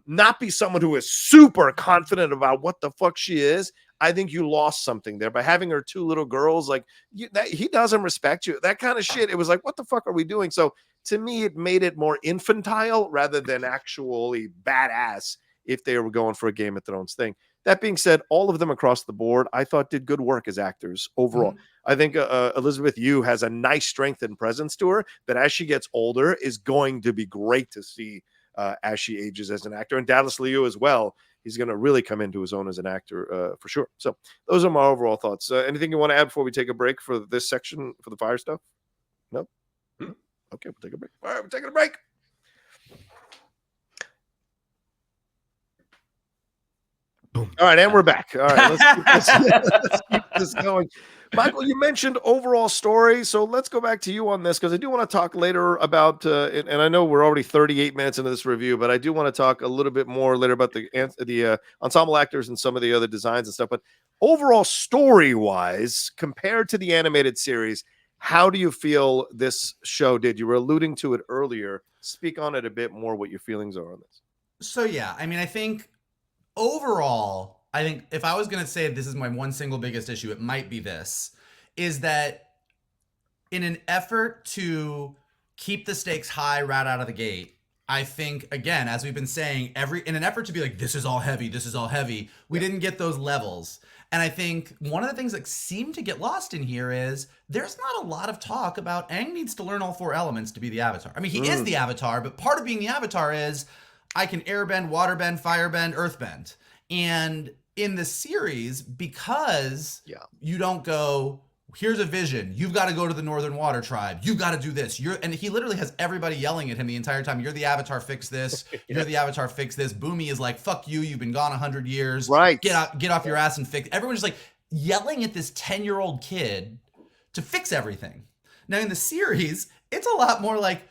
not be someone who is super confident about what the fuck she is, I think you lost something there by having her two little girls. Like he doesn't respect you, that kind of shit. It was like, what the fuck are we doing? So to me, it made it more infantile rather than actually badass if they were going for a Game of Thrones thing. That being said, all of them across the board, I thought did good work as actors overall. Mm-hmm. I think Elizabeth Yu has a nice strength and presence to her that as she gets older is going to be great to see as she ages as an actor. And Dallas Liu as well. He's going to really come into his own as an actor for sure. So those are my overall thoughts. Anything you want to add before we take a break for this section for the fire stuff? No? Mm-hmm. Okay, we'll take a break. All right, we're taking a break. Boom. All right, and we're back. All right, let's keep this going. Michael, you mentioned overall story, so let's go back to you on this, because I do want to talk later about, and I know we're already 38 minutes into this review, but I do want to talk a little bit more later about the ensemble actors and some of the other designs and stuff. But overall story-wise, compared to the animated series, how do you feel this show did? You were alluding to it earlier. Speak on it a bit more, what your feelings are on this. So, I mean, I think overall, if I was going to say this is my one single biggest issue, it might be this, is that in an effort to keep the stakes high right out of the gate, I think, again, as we've been saying, in an effort to be like, this is all heavy, we didn't get those levels. And I think one of the things that seemed to get lost in here is there's not a lot of talk about Aang needs to learn all four elements to be the Avatar. I mean, he is the Avatar, but part of being the Avatar is I can airbend, waterbend, firebend, earthbend. And in the series, because you don't go, here's a vision, you've got to go to the Northern Water Tribe, you've got to do this. And he literally has everybody yelling at him the entire time. You're the Avatar, fix this. You're the Avatar, fix this. Boomy is like, fuck you, you've been gone 100 years. Right. Get off your ass and fix. Everyone's just like yelling at this 10-year-old kid to fix everything. Now in the series, it's a lot more like,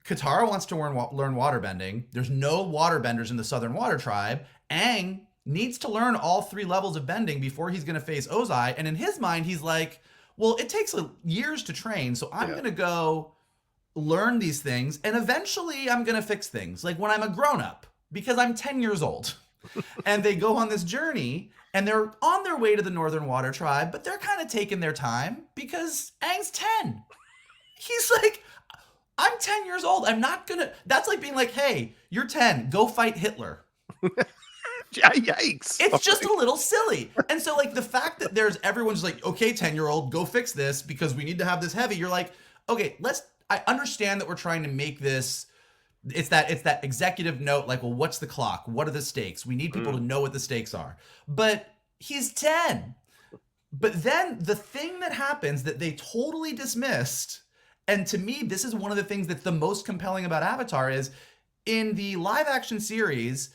Katara wants to learn waterbending. There's no waterbenders in the Southern Water Tribe. Aang needs to learn all 3 levels of bending before he's going to face Ozai. And in his mind, he's like, well, it takes years to train. So I'm going to go learn these things. And eventually I'm going to fix things. Like when I'm a grown up, because I'm 10 years old. And they go on this journey. and they're on their way to the Northern Water Tribe, but they're kind of taking their time because Aang's 10. He's like, I'm 10 years old. I'm not gonna. That's like being like, hey, you're 10. Go fight Hitler. Yikes. It's just a little silly. And so, like, the fact that everyone's like, okay, 10-year-old, go fix this because we need to have this heavy. You're like, okay, I understand that we're trying to make this. It's that executive note, like, well, what's the clock? What are the stakes? We need people to know what the stakes are. But he's 10. But then the thing that happens that they totally dismissed, and to me, this is one of the things that's the most compelling about Avatar, is in the live action series,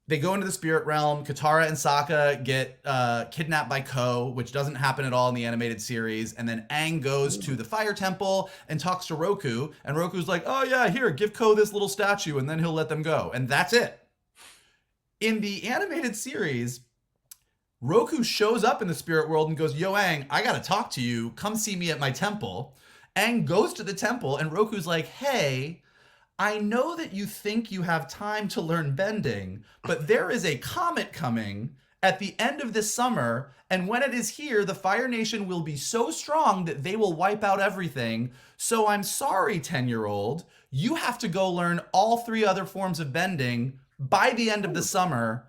they go into the spirit realm. Katara and Sokka get kidnapped by Ko, which doesn't happen at all in the animated series. And then Aang goes to the fire temple and talks to Roku. And Roku's like, oh yeah, here, give Ko this little statue and then he'll let them go. And that's it. In the animated series, Roku shows up in the spirit world and goes, yo, Aang, I gotta talk to you. Come see me at my temple. Aang goes to the temple and Roku's like, hey, I know that you think you have time to learn bending, but there is a comet coming at the end of this summer, and when it is here, the Fire Nation will be so strong that they will wipe out everything. So I'm sorry, 10-year-old. You have to go learn all 3 other forms of bending by the end of the summer.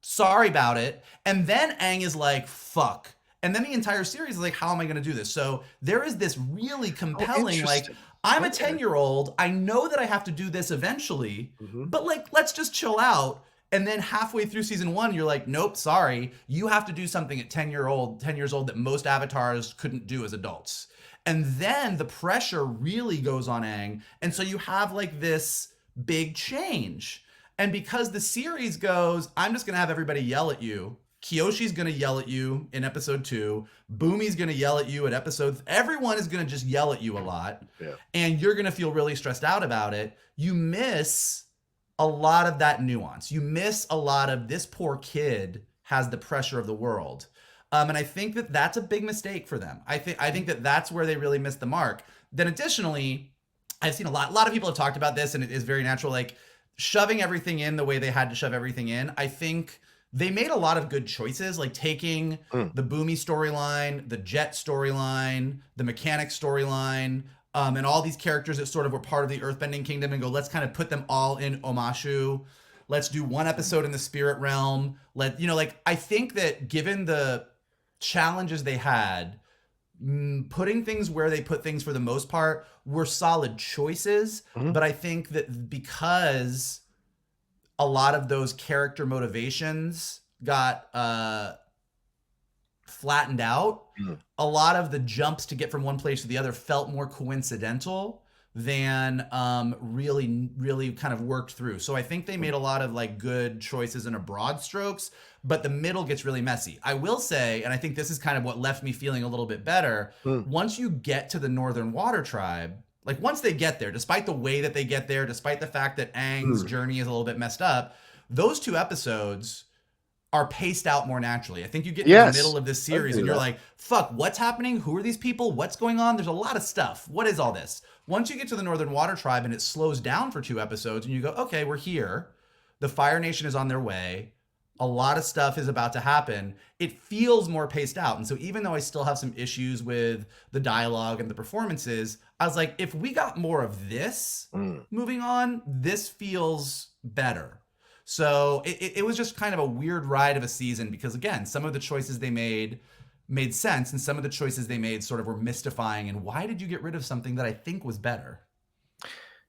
Sorry about it. And then Aang is like, fuck. And then the entire series is like, how am I going to do this? So there is this really compelling, like, I'm a 10-year-old. I know that I have to do this eventually, but like, let's just chill out. And then halfway through season 1, you're like, nope, sorry. You have to do something at 10 years old that most avatars couldn't do as adults. And then the pressure really goes on Aang. And so you have like this big change. And because the series goes, I'm just going to have everybody yell at you. Kyoshi's going to yell at you in episode 2. Boomy's going to yell at you at episode. Everyone is going to just yell at you a lot. Yeah. And you're going to feel really stressed out about it. You miss a lot of that nuance. You miss a lot of this poor kid has the pressure of the world. And I think that that's a big mistake for them. I think that that's where they really missed the mark. Then additionally, I've seen a lot of people have talked about this, and it is very natural, like shoving everything in the way they had to shove everything in. I think they made a lot of good choices, like taking the Boomy storyline, the Jet storyline, the Mechanic storyline, and all these characters that sort of were part of the Earthbending Kingdom and go, let's kind of put them all in Omashu. Let's do one episode in the Spirit Realm. I think that given the challenges they had, putting things where they put things for the most part were solid choices. But I think that because a lot of those character motivations got flattened out, a lot of the jumps to get from one place to the other felt more coincidental than really kind of worked through. So I think they made a lot of like good choices in a broad strokes, but the middle gets really messy. I will say, and I think this is kind of what left me feeling a little bit better, once you get to the Northern Water Tribe, like once they get there, despite the way that they get there, despite the fact that Aang's journey is a little bit messed up, those 2 episodes are paced out more naturally. I think you get in the middle of this series and you're like, fuck, what's happening? Who are these people? What's going on? There's a lot of stuff. What is all this? Once you get to the Northern Water Tribe and it slows down for 2 episodes and you go, okay, we're here. The Fire Nation is on their way. A lot of stuff is about to happen. It feels more paced out. And so even though I still have some issues with the dialogue and the performances, I was like, if we got more of this moving on, this feels better. So it was just kind of a weird ride of a season because, again, some of the choices they made sense and some of the choices they made sort of were mystifying. And why did you get rid of something that I think was better?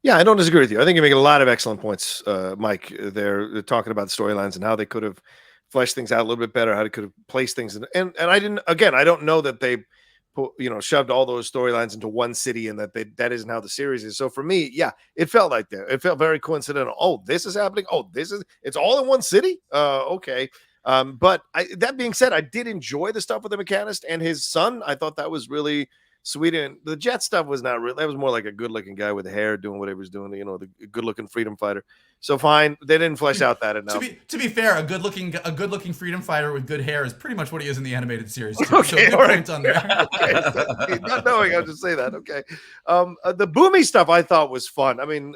Yeah, I don't disagree with you. I think you make a lot of excellent points, Mike. They're talking about storylines and how they could have fleshed things out a little bit better, how they could have placed things. And I didn't, again, I don't know that they shoved all those storylines into one city and that isn't how the series is. So for me, yeah, it felt like that. It felt very coincidental. Oh, this is happening. Oh, it's all in one city. Okay. But that being said, I did enjoy the stuff with the Mechanist and his son. I thought that was really sweet. And the Jet stuff was not really, that was more like a good looking guy with hair doing whatever he was doing, the good looking freedom fighter. So fine. They didn't flesh out that enough. To be fair, a good looking freedom fighter with good hair is pretty much what he is in the animated series too. Okay, so good point on there. Okay. Not knowing, I'll just say that. Okay. The Boomy stuff I thought was fun. I mean,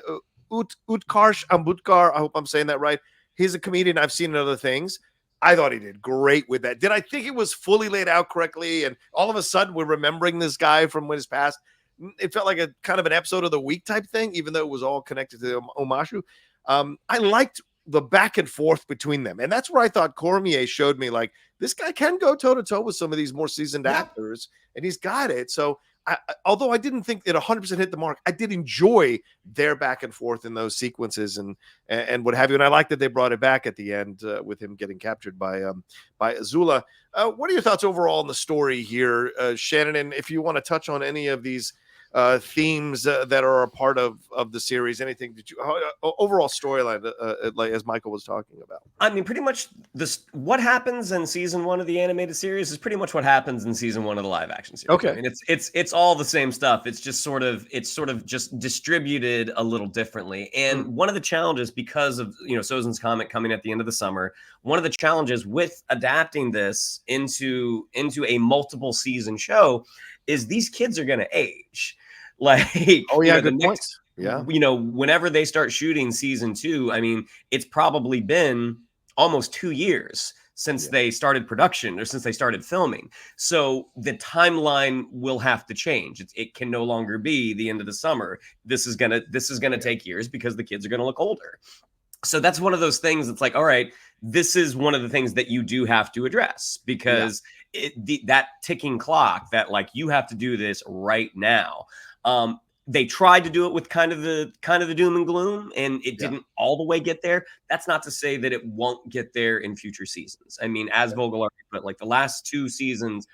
Utkarsh Ambudkar, I hope I'm saying that right. He's a comedian I've seen in other things. I thought he did great with that. Did I think it was fully laid out correctly? And all of a sudden we're remembering this guy from his past. It felt like a kind of an episode of the week type thing, even though it was all connected to Omashu. I liked the back and forth between them. And that's where I thought Cormier showed me, like, this guy can go toe to toe with some of these more seasoned actors, and he's got it. So although I didn't think it 100% hit the mark, I did enjoy their back and forth in those sequences and what have you. And I like that they brought it back at the end with him getting captured by Azula. What are your thoughts overall on the story here, Shannon? And if you want to touch on any of these themes that are a part of the series, anything that you overall storyline, like as Michael was talking about. I mean, pretty much what happens in season 1 of the animated series is pretty much what happens in season 1 of the live action series. Okay, I mean, it's all the same stuff. It's just sort of just distributed a little differently. And one of the challenges, because of Sozin's comment coming at the end of the summer, one of the challenges with adapting this into a multiple season show is these kids are going to age. Like, good points. Yeah. Whenever they start shooting season 2, I mean, it's probably been almost 2 years since they started production or since they started filming. So the timeline will have to change. It can no longer be the end of the summer. This is gonna take years because the kids are gonna look older. So that's one of those things. It's like, all right, this is one of the things that you do have to address, because that ticking clock that, like, you have to do this right now. They tried to do it with kind of the doom and gloom, and it didn't all the way get there. That's not to say that it won't get there in future seasons. I mean, as Vogel already put, like, the last 2 episodes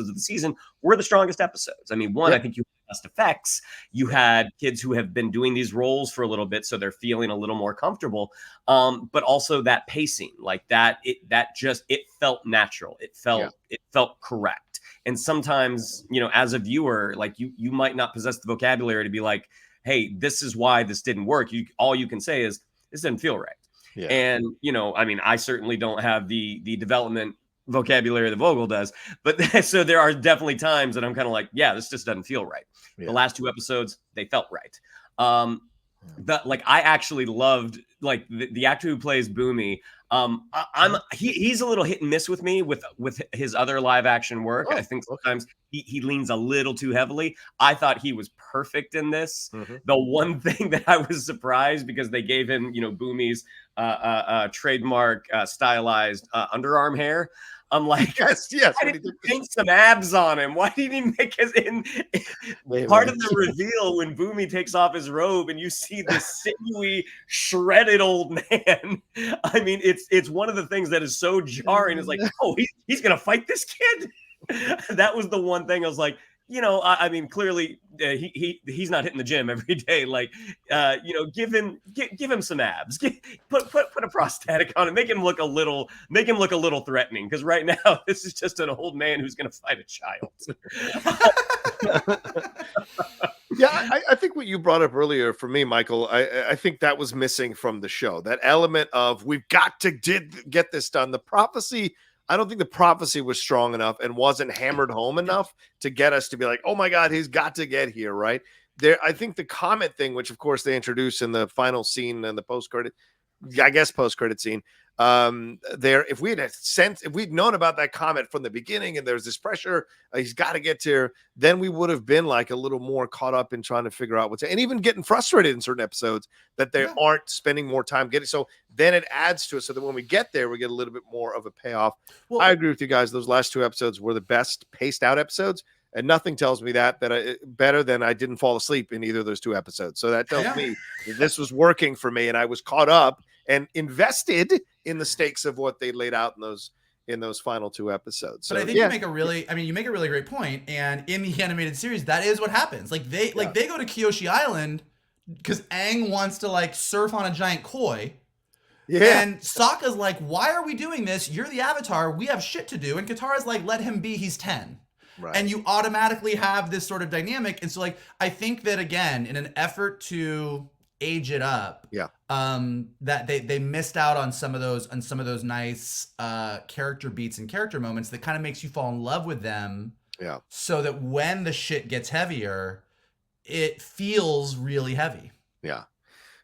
of the season were the strongest episodes. I mean, I think you had best effects. You had kids who have been doing these roles for a little bit, so they're feeling a little more comfortable. But also that pacing, like that, it felt natural. It felt correct. And sometimes, as a viewer, like you might not possess the vocabulary to be like, hey, this is why this didn't work. All you can say is, this didn't feel right. Yeah. And, I mean, I certainly don't have the development vocabulary that Vogel does, but so there are definitely times that I'm kind of like, yeah, this just doesn't feel right. Yeah. The last 2 episodes, they felt right. But like, I actually loved, like, the actor who plays Boomy. He's a little hit and miss with me with his other live action work. I think sometimes he leans a little too heavily. I thought he was perfect in this. Mm-hmm. The one thing that I was surprised, because they gave him, Boomy's trademark stylized underarm hair. I'm like, yes. Why didn't he paint some abs on him? Why didn't he make his part of the reveal when Boomy takes off his robe and you see this sinewy, shredded old man? I mean, it's one of the things that is so jarring. It's like, oh, he's gonna fight this kid. That was the one thing I was like, I mean, clearly he's not hitting the gym every day. Like, give him some abs. Put a prosthetic on him. Make him look a little threatening. Because right now this is just an old man who's going to fight a child. Yeah, I think what you brought up earlier for me, Michael, I think that was missing from the show. That element of, we've got to get this done. The prophecy. I don't think the prophecy was strong enough and wasn't hammered home enough to get us to be like, oh my God, he's got to get here, right? I think the comet thing, which of course they introduced in the final scene and the post-credit scene, if we'd known about that comet from the beginning and there's this pressure, he's got to get to, then we would have been like a little more caught up in trying to figure out what's, and even getting frustrated in certain episodes that they aren't spending more time getting. So then it adds to it, so that when we get there, we get a little bit more of a payoff. Well, I agree with you guys. Those last 2 episodes were the best paced out episodes. And nothing tells me that better than I didn't fall asleep in either of those 2 episodes. So that tells me that this was working for me, and I was caught up and invested in the stakes of what they laid out in those final 2 episodes. So, but I think you make a really great point. And in the animated series, that is what happens. Like they go to Kyoshi Island because Aang wants to, like, surf on a giant koi. Yeah. And Sokka's like, why are we doing this? You're the Avatar. We have shit to do. And Katara's like, let him be. He's 10. Right. And you automatically have this sort of dynamic. And so, like, I think that, again, in an effort to age it up, that they missed out on some of those nice character beats and character moments that kind of makes you fall in love with them. Yeah. So that when the shit gets heavier, it feels really heavy. Yeah.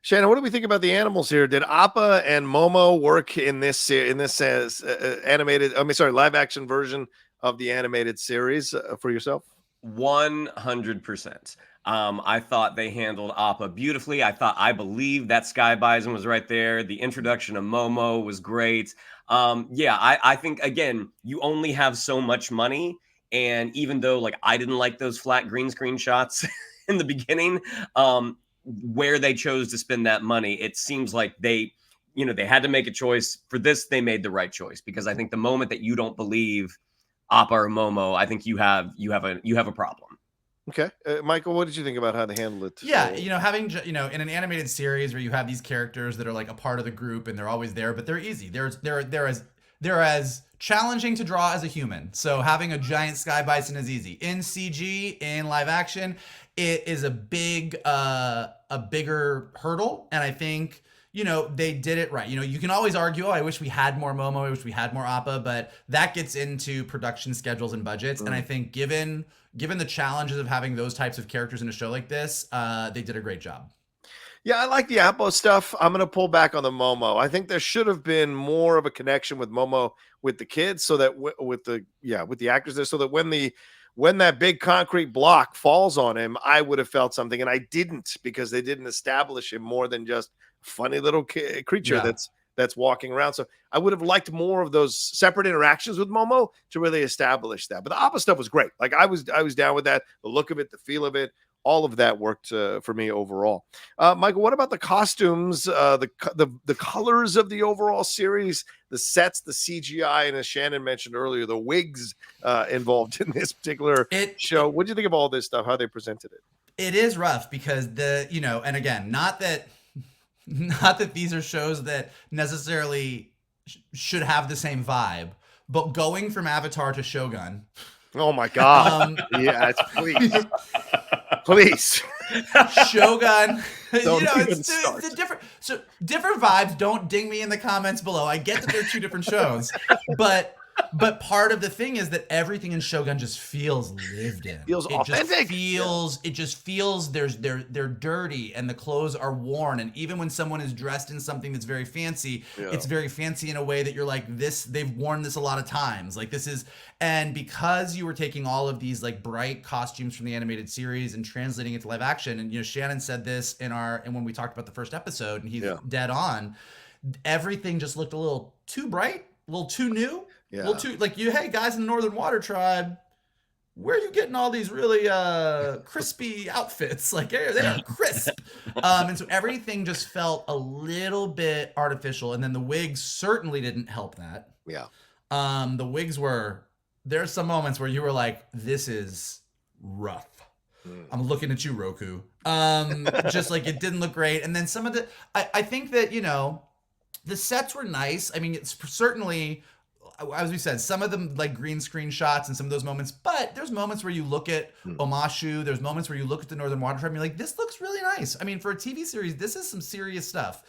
Shannon, what do we think about the animals here? Did Appa and Momo work in this animated? I mean, sorry, live action version of the animated series for yourself? 100%. I thought they handled Appa beautifully. I believe that Sky Bison was right there. The introduction of Momo was great. Yeah, I think again, you only have so much money, and even though like I didn't like those flat green screen shots in the beginning, where they chose to spend that money, it seems like they had to make a choice. For this, they made the right choice, because I think the moment that you don't believe Appa or Momo, I think you have a problem. Okay, Michael, what did you think about how they handled it? Yeah, having in an animated series where you have these characters that are like a part of the group and they're always there, but they're easy. They're as challenging to draw as a human. So having a giant Sky Bison is easy. In CG, in live action, it is a bigger hurdle, and I think they did it right. You can always argue, oh, I wish we had more Momo, I wish we had more Appa, but that gets into production schedules and budgets. And I think given the challenges of having those types of characters in a show like this, they did a great job. Yeah, I like the Appa stuff. I'm going to pull back on the Momo. I think there should have been more of a connection with Momo with the kids, so that with the actors there, so that when that big concrete block falls on him, I would have felt something, and I didn't, because they didn't establish him more than just a funny little creature that's walking around. So I would have liked more of those separate interactions with Momo to really establish that. But the Appa stuff was great. Like I was down with that. The look of it, the feel of it, all of that worked for me overall. Michael, what about the costumes, the colors of the overall series, the sets, the CGI, and as Shannon mentioned earlier, the wigs involved in this particular show? What do you think of all this stuff, how they presented it? It is rough because and again, not that these are shows that necessarily should have the same vibe, but going from Avatar to Shogun. Oh my God. Yes, please. Please. Shogun. It's a different vibes. Don't ding me in the comments below. I get that they're two different shows, but part of the thing is that everything in Shogun just feels lived in. Feels authentic. It just feels they're dirty and the clothes are worn. And even when someone is dressed in something that's very fancy, it's very fancy in a way that you're like, they've worn this a lot of times. Like this is, and because you were taking all of these like bright costumes from the animated series and translating it to live action, and Shannon said this and when we talked about the first episode, and he's dead on, everything just looked a little too bright, a little too new. Yeah. Well, too like hey guys in the Northern Water Tribe, where are you getting all these really crispy outfits? Like they are crisp, and so everything just felt a little bit artificial. And then the wigs certainly didn't help that. Yeah. The wigs there's some moments where you were like, this is rough. I'm looking at you, Roku. Just like it didn't look great. And then some of the, I think that the sets were nice. I mean, it's certainly, as we said, some of them like green screen shots and some of those moments, but there's moments where you look at Omashu, there's moments where you look at the Northern Water Tribe and you're like, this looks really nice. I mean, for a TV series, this is some serious stuff.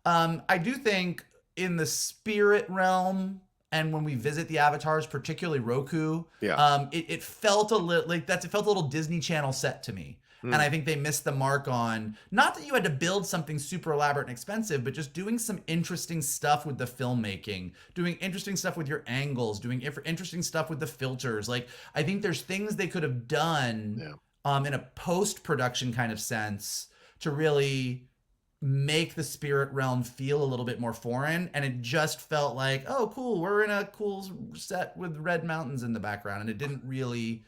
I do think in the spirit realm, and when we visit the avatars, particularly Roku, it felt a little Disney Channel set to me. And I think they missed the mark on, not that you had to build something super elaborate and expensive, but just doing some interesting stuff with the filmmaking, doing interesting stuff with your angles, doing interesting stuff with the filters. Like, I think there's things they could have done in a post-production kind of sense to really make the spirit realm feel a little bit more foreign. And it just felt like, oh, cool, we're in a cool set with red mountains in the background. And it didn't really...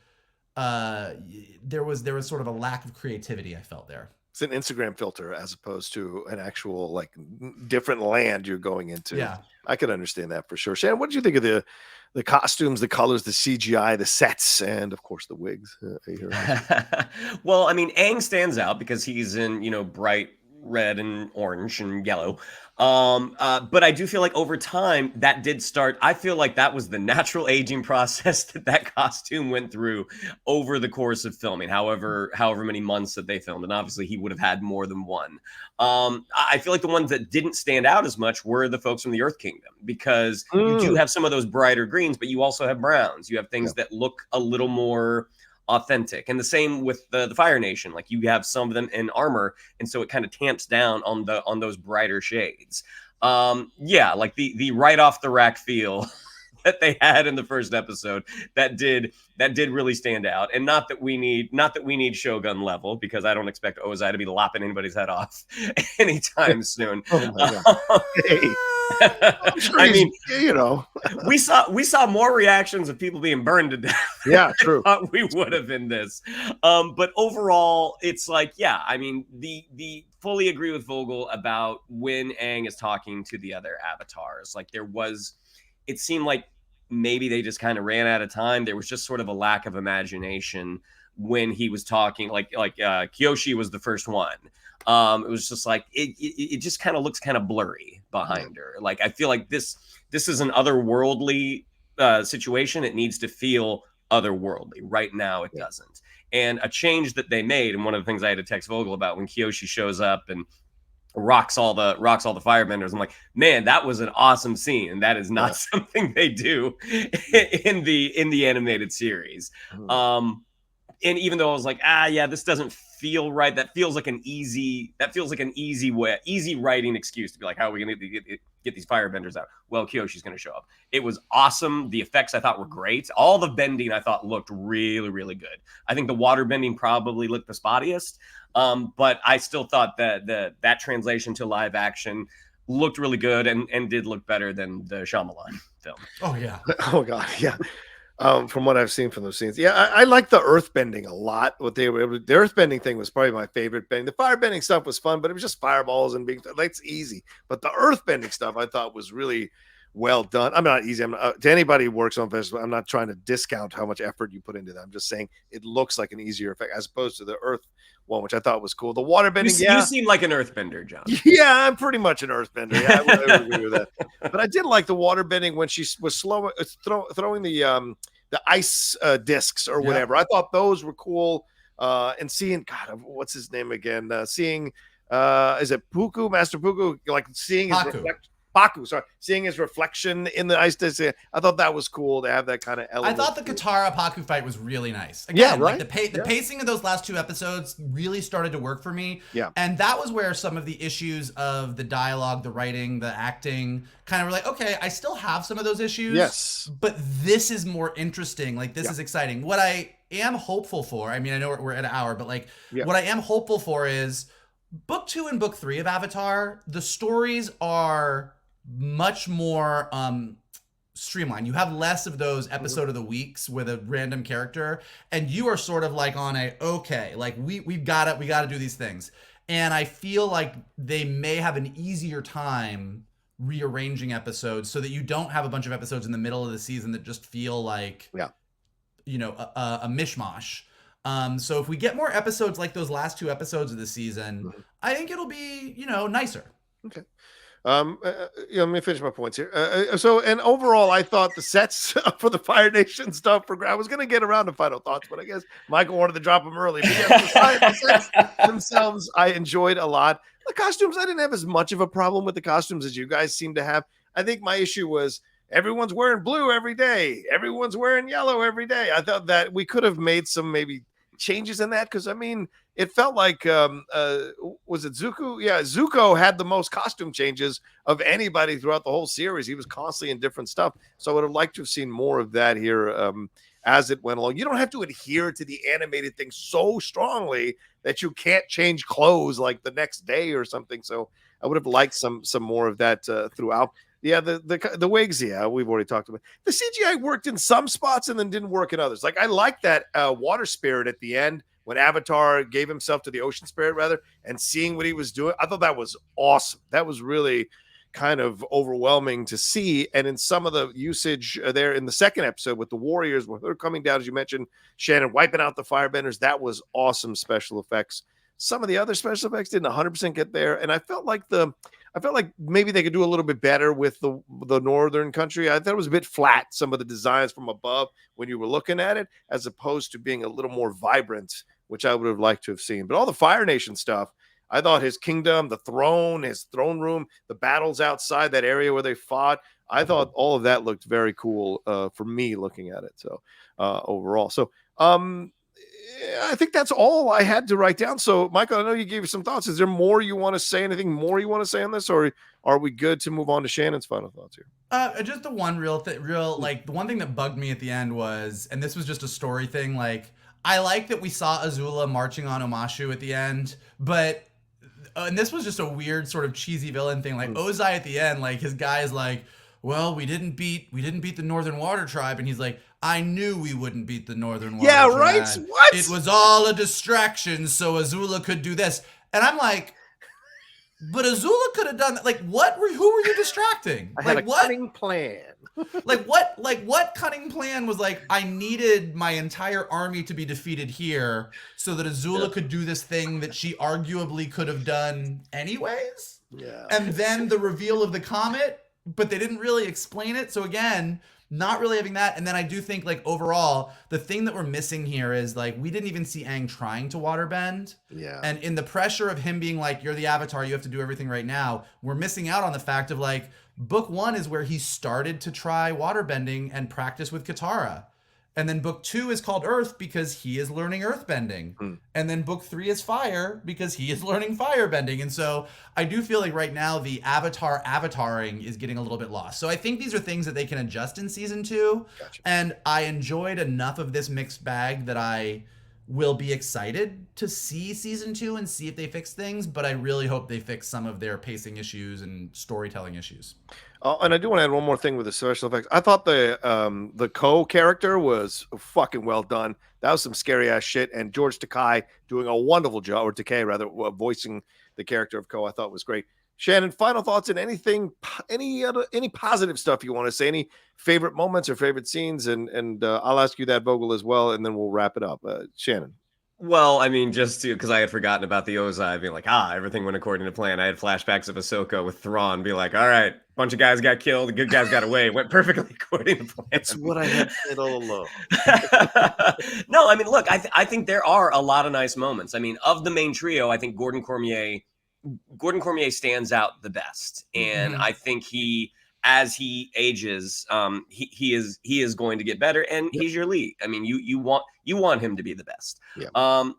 there was sort of a lack of creativity I felt there. It's an Instagram filter as opposed to an actual like different land you're going into. Yeah, I could understand that for sure. Shannon, what did you think of the costumes, the colors, the CGI, the sets, and of course the wigs? Well, I mean, Aang stands out because he's in bright red and orange and yellow. But I do feel like over time that did start. I feel like that was the natural aging process that costume went through over the course of filming, however many months that they filmed. And obviously he would have had more than one. I feel like the ones that didn't stand out as much were the folks from the Earth Kingdom, because you do have some of those brighter greens, but you also have browns. You have things that look a little more authentic. And the same with the Fire Nation. Like you have some of them in armor, and so it kind of tamps down on those brighter shades. Yeah, like the right off the rack feel that they had in the first episode that did really stand out. And not that we need Shogun level, because I don't expect Ozai to be lopping anybody's head off anytime soon. Oh my God. Hey. I'm sure I mean, you know, we saw more reactions of people being burned to death. Yeah, true. We would have in this. But overall, it's like, yeah, I mean, the fully agree with Vogel about when Aang is talking to the other avatars. Like it seemed like maybe they just kind of ran out of time. There was just sort of a lack of imagination when he was talking. Like Kyoshi was the first one. It was just like it just kind of looks kind of blurry behind her. Like I feel like this is an otherworldly situation. It needs to feel otherworldly. Right now it doesn't. And a change that they made, and one of the things I had to text Vogel about when Kyoshi shows up and rocks all the firebenders, I'm like, man, that was an awesome scene, and that is not something they do in the animated series. And even though I was like, yeah, this doesn't feel right. That feels like an easy writing excuse to be like, how are we going to get these firebenders out? Well, Kyoshi's going to show up. It was awesome. The effects I thought were great. All the bending I thought looked really, really good. I think the water bending probably looked the spottiest. But I still thought that that translation to live action looked really good and did look better than the Shyamalan film. Oh yeah. Oh God, yeah. From what I've seen from those scenes, yeah, I like the earth bending a lot. The earth bending thing was probably my favorite bending. The fire bending stuff was fun, but it was just fireballs and being like, it's easy. But the earth bending stuff I thought was really well done. I'm not easy. To anybody who works on festivals, I'm not trying to discount how much effort you put into that. I'm just saying it looks like an easier effect as opposed to the earth one, which I thought was cool. The water bending, you seem like an earthbender, John. Yeah, I'm pretty much an earthbender. Yeah, I would agree with that. But I did like the water bending when she was throwing the ice discs or whatever. I thought those were cool. And seeing, God, what's his name again? Seeing, is it Puku, Master Puku? Like seeing his reflection. Baku, sorry, seeing his reflection in the ice disc. I thought that was cool to have that kind of element. I thought the Katara Baku fight was really nice. Again, yeah, right. Like the pacing of those last two episodes really started to work for me. Yeah, and that was where some of the issues of the dialogue, the writing, the acting, kind of were like, okay, I still have some of those issues. Yes, but this is more interesting. Like this is exciting. What I am hopeful for, I mean, I know we're at an hour, but like what I am hopeful for is book 2 and book 3 of Avatar. The stories are much more streamlined. You have less of those episode of the weeks with a random character, and you are sort of like on a like we've got to do these things. And I feel like they may have an easier time rearranging episodes so that you don't have a bunch of episodes in the middle of the season that just feel like you know, a mishmash. So if we get more episodes like those last 2 episodes of the season, I think it'll be, you know, nicer. Okay. Let me finish my points here. And overall, I thought the sets for the Fire Nation stuff I was going to get around to final thoughts, but I guess Michael wanted to drop them early. But the sets themselves, I enjoyed a lot. The costumes, I didn't have as much of a problem with the costumes as you guys seem to have. I think my issue was everyone's wearing blue every day. Everyone's wearing yellow every day. I thought that we could have made some maybe changes in that, because I mean it felt like was it Zuko? Yeah, Zuko had the most costume changes of anybody throughout the whole series. He was constantly in different stuff, so I would have liked to have seen more of that here as it went along. You don't have to adhere to the animated thing so strongly that you can't change clothes like the next day or something, so I would have liked some more of that throughout. Yeah, the wigs, yeah, we've already talked about. The CGI worked in some spots and then didn't work in others. Like I like that water spirit at the end when Avatar gave himself to the ocean spirit, rather, and seeing what he was doing. I thought that was awesome. That was really kind of overwhelming to see. And in some of the usage there in the second episode with the warriors, when they're coming down, as you mentioned, Shannon wiping out the firebenders, that was awesome special effects. Some of the other special effects didn't 100% get there, and I felt like maybe they could do a little bit better with the northern country. I thought it was a bit flat, some of the designs from above when you were looking at it, as opposed to being a little more vibrant, which I would have liked to have seen. But all the Fire Nation stuff, I thought his kingdom, the throne, his throne room, the battles outside that area where they fought, I thought all of that looked very cool for me looking at it. So overall, so I think that's all I had to write down. So, Michael, I know you gave some thoughts. Is there more you want to say? Anything more you want to say on this, or are we good to move on to Shannon's final thoughts here? Just the one like the one thing that bugged me at the end was, and this was just a story thing. Like, I like that we saw Azula marching on Omashu at the end, but and this was just a weird sort of cheesy villain thing. Like Ozai at the end, like his guy is like, well, we didn't beat the Northern Water Tribe, and he's like, I knew we wouldn't beat the Northern Water Tribe. Yeah, right. What? It was all a distraction so Azula could do this, and I'm like, but Azula could have done that. Like, who were you distracting? I had a cunning plan. what cunning plan was like, I needed my entire army to be defeated here so that Azula could do this thing that she arguably could have done anyways? Yeah. And then the reveal of the comet, but they didn't really explain it. So again, not really having that. And then I do think, like, overall, the thing that we're missing here is, like, we didn't even see Aang trying to waterbend. Yeah. And in the pressure of him being like, you're the Avatar, you have to do everything right now, we're missing out on the fact of, like, book 1 is where he started to try waterbending and practice with Katara. And then book 2 is called Earth because he is learning earthbending. And then book 3 is Fire because he is learning firebending. And so I do feel like right now the avataring is getting a little bit lost. So I think these are things that they can adjust in season 2. Gotcha. And I enjoyed enough of this mixed bag that I will be excited to see season 2 and see if they fix things. But I really hope they fix some of their pacing issues and storytelling issues. And I do want to add one more thing with the special effects. I thought the Ko character was fucking well done. That was some scary ass shit. And George Takei doing a wonderful job, or Takei rather, voicing the character of Ko, I thought was great. Shannon, final thoughts and anything, any positive stuff you want to say, any favorite moments or favorite scenes, and I'll ask you that, Vogel, as well, and then we'll wrap it up. Shannon. Well, I mean, just because I had forgotten about the Ozai being like, everything went according to plan. I had flashbacks of Ahsoka with Thrawn be like, all right, bunch of guys got killed, the good guys got away, went perfectly according to plan. That's what I had said all along. No, I mean, look, I think there are a lot of nice moments. I mean, of the main trio, I think Gordon Cormier stands out the best, and I think as he ages, he is going to get better, and he's your lead. I mean, you want him to be the best. Yeah.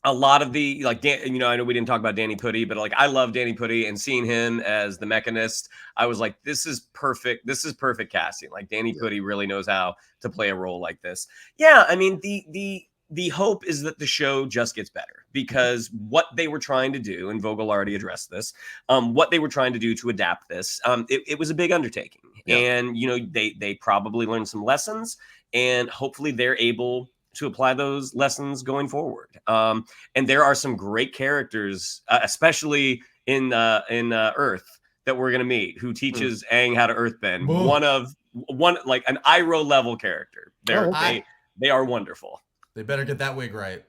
A lot of the, like, I know we didn't talk about Danny Pudi, but, like, I love Danny Pudi, and seeing him as the Mechanist, I was like, this is perfect. This is perfect casting. Like, Danny Pudi really knows how to play a role like this. Yeah, I mean, the hope is that the show just gets better, because what they were trying to do, and Vogel already addressed this, what they were trying to do to adapt this, it was a big undertaking. Yeah. And, they probably learned some lessons, and hopefully they're able to apply those lessons going forward. And there are some great characters, especially in Earth, that we're going to meet, who teaches Aang how to earthbend. One like an Iroh level character. They are wonderful. They better get that wig right.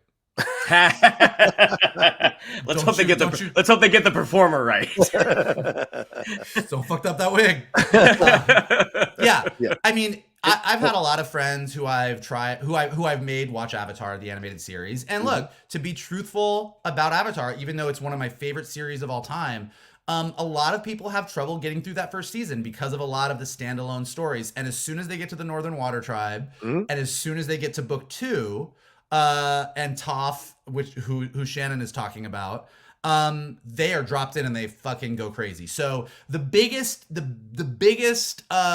Let's hope they get the performer right. So fucked up that wig. Yeah. I mean, I've had a lot of friends who I've made watch Avatar, the animated series. And look, to be truthful about Avatar, even though it's one of my favorite series of all time, a lot of people have trouble getting through that first season because of a lot of the standalone stories. And as soon as they get to the Northern Water Tribe, and as soon as they get to book 2, and Toph, who Shannon is talking about, they are dropped in and they fucking go crazy. So the biggest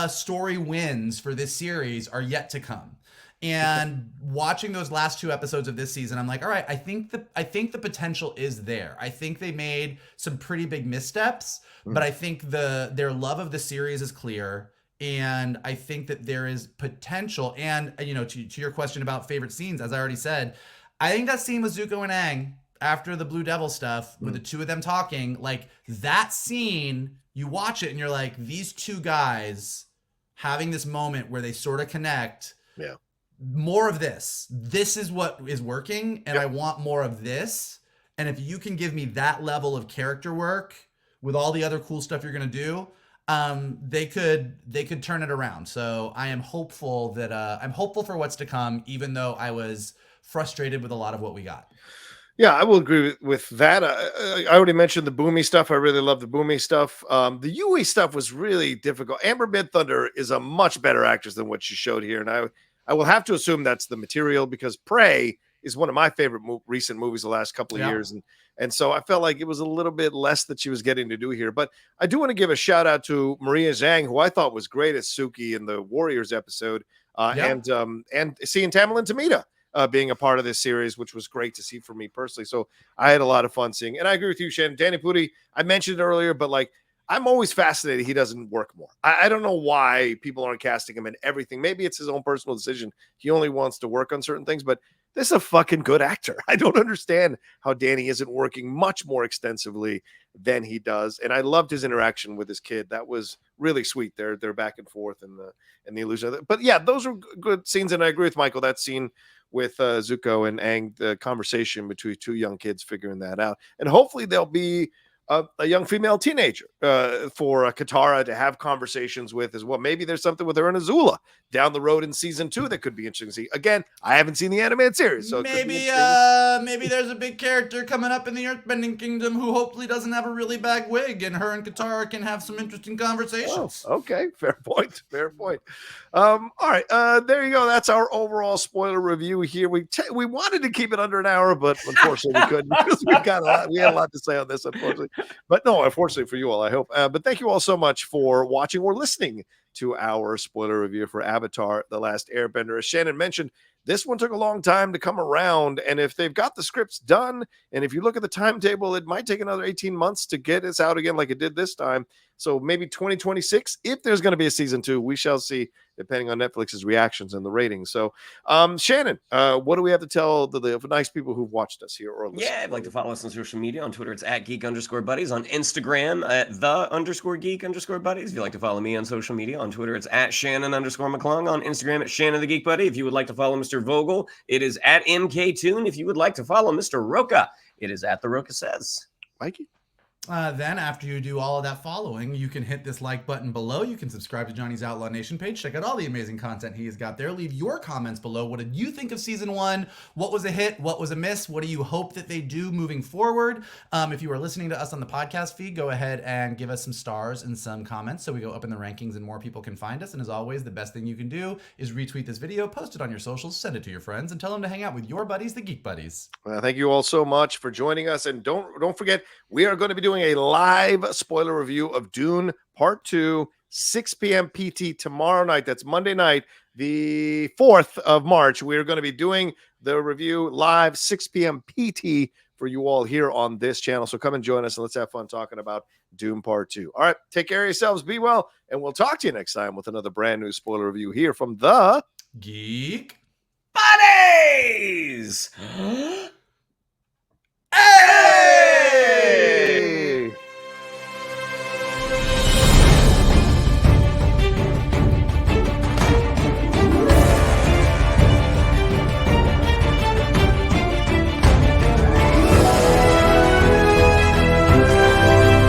story wins for this series are yet to come. And watching those last 2 episodes of this season, I'm like, all right, I think the potential is there. I think they made some pretty big missteps, but I think their love of the series is clear. And I think that there is potential. And, to your question about favorite scenes, as I already said, I think that scene with Zuko and Aang after the Blue Devil stuff, with the 2 of them talking, like, that scene, you watch it and you're like, these 2 guys having this moment where they sort of connect. Yeah. More of this. This is what is working, and I want more of this. And if you can give me that level of character work with all the other cool stuff you're going to do, they could turn it around. So I am hopeful that I'm hopeful for what's to come, even though I was frustrated with a lot of what we got. Yeah, I will agree with that. I already mentioned the Boomy stuff. I really love the Boomy stuff. The Yui stuff was really difficult. Amber Midthunder is a much better actress than what she showed here, and I will have to assume that's the material, because Prey is one of my favorite recent movies the last couple of years. And so I felt like it was a little bit less that she was getting to do here. But I do want to give a shout out to Maria Zhang, who I thought was great as Suki in the Warriors episode, and seeing Tamlin Tamita being a part of this series, which was great to see for me personally. So I had a lot of fun seeing. And I agree with you, Shannon. Danny Pudi, I mentioned it earlier, but like, I'm always fascinated he doesn't work more. I don't know why people aren't casting him in everything. Maybe it's his own personal decision. He only wants to work on certain things, but this is a fucking good actor. I don't understand how Danny isn't working much more extensively than he does. And I loved his interaction with his kid. That was really sweet. They're back and forth and the illusion. But yeah, those are good scenes. And I agree with Michael. That scene with Zuko and Aang, the conversation between two young kids figuring that out. And hopefully there'll be a young female teenager for Katara to have conversations with as well. Maybe there's something with her and Azula down the road in season 2 that could be interesting to see. Again, I haven't seen the animated series, so maybe there's a big character coming up in the Earthbending Kingdom who hopefully doesn't have a really bad wig, and her and Katara can have some interesting conversations. Oh, okay, fair point. All right, there you go. That's our overall spoiler review here. We wanted to keep it under an hour, but unfortunately we couldn't because we had a lot to say on this, unfortunately. But no, unfortunately for you all, I hope. But thank you all so much for watching or listening to our spoiler review for Avatar: The Last Airbender. As Shannon mentioned, this one took a long time to come around, and if they've got the scripts done, and if you look at the timetable, it might take another 18 months to get us out again like it did this time. So maybe 2026, if there's going to be a season 2, we shall see, depending on Netflix's reactions and the ratings. So, Shannon, what do we have to tell the nice people who've watched us here? Or yeah, I'd like to follow us on social media. On Twitter, it's at @geek_buddies. On Instagram, at @the_geek_buddies. If you'd like to follow me on social media, on Twitter, it's at @Shannon_McClung. On Instagram, it's Shannon the Geek Buddy. If you would like to follow Mr. Vogel, it is at MKToon. If you would like to follow Mr. Rocha, it is at The Rocha Says. Mikey? Then after you do all of that following, you can hit this like button below. You can subscribe to Johnny's Outlaw Nation page. Check out all the amazing content he has got there. Leave your comments below. What did you think of season 1? What was a hit? What was a miss? What do you hope that they do moving forward? If you are listening to us on the podcast feed, go ahead and give us some stars and some comments so we go up in the rankings and more people can find us. And as always, the best thing you can do is retweet this video, post it on your socials, send it to your friends, and tell them to hang out with your buddies, the Geek Buddies. Well, thank you all so much for joining us. And don't forget, we are going to be doing a live spoiler review of Dune Part 2, 6 p.m. PT tomorrow night. That's Monday night, the 4th of March. We're going to be doing the review live 6 p.m. PT for you all here on this channel. So come and join us and let's have fun talking about Dune Part 2. All right, take care of yourselves, be well, and we'll talk to you next time with another brand new spoiler review here from the Geek Buddies!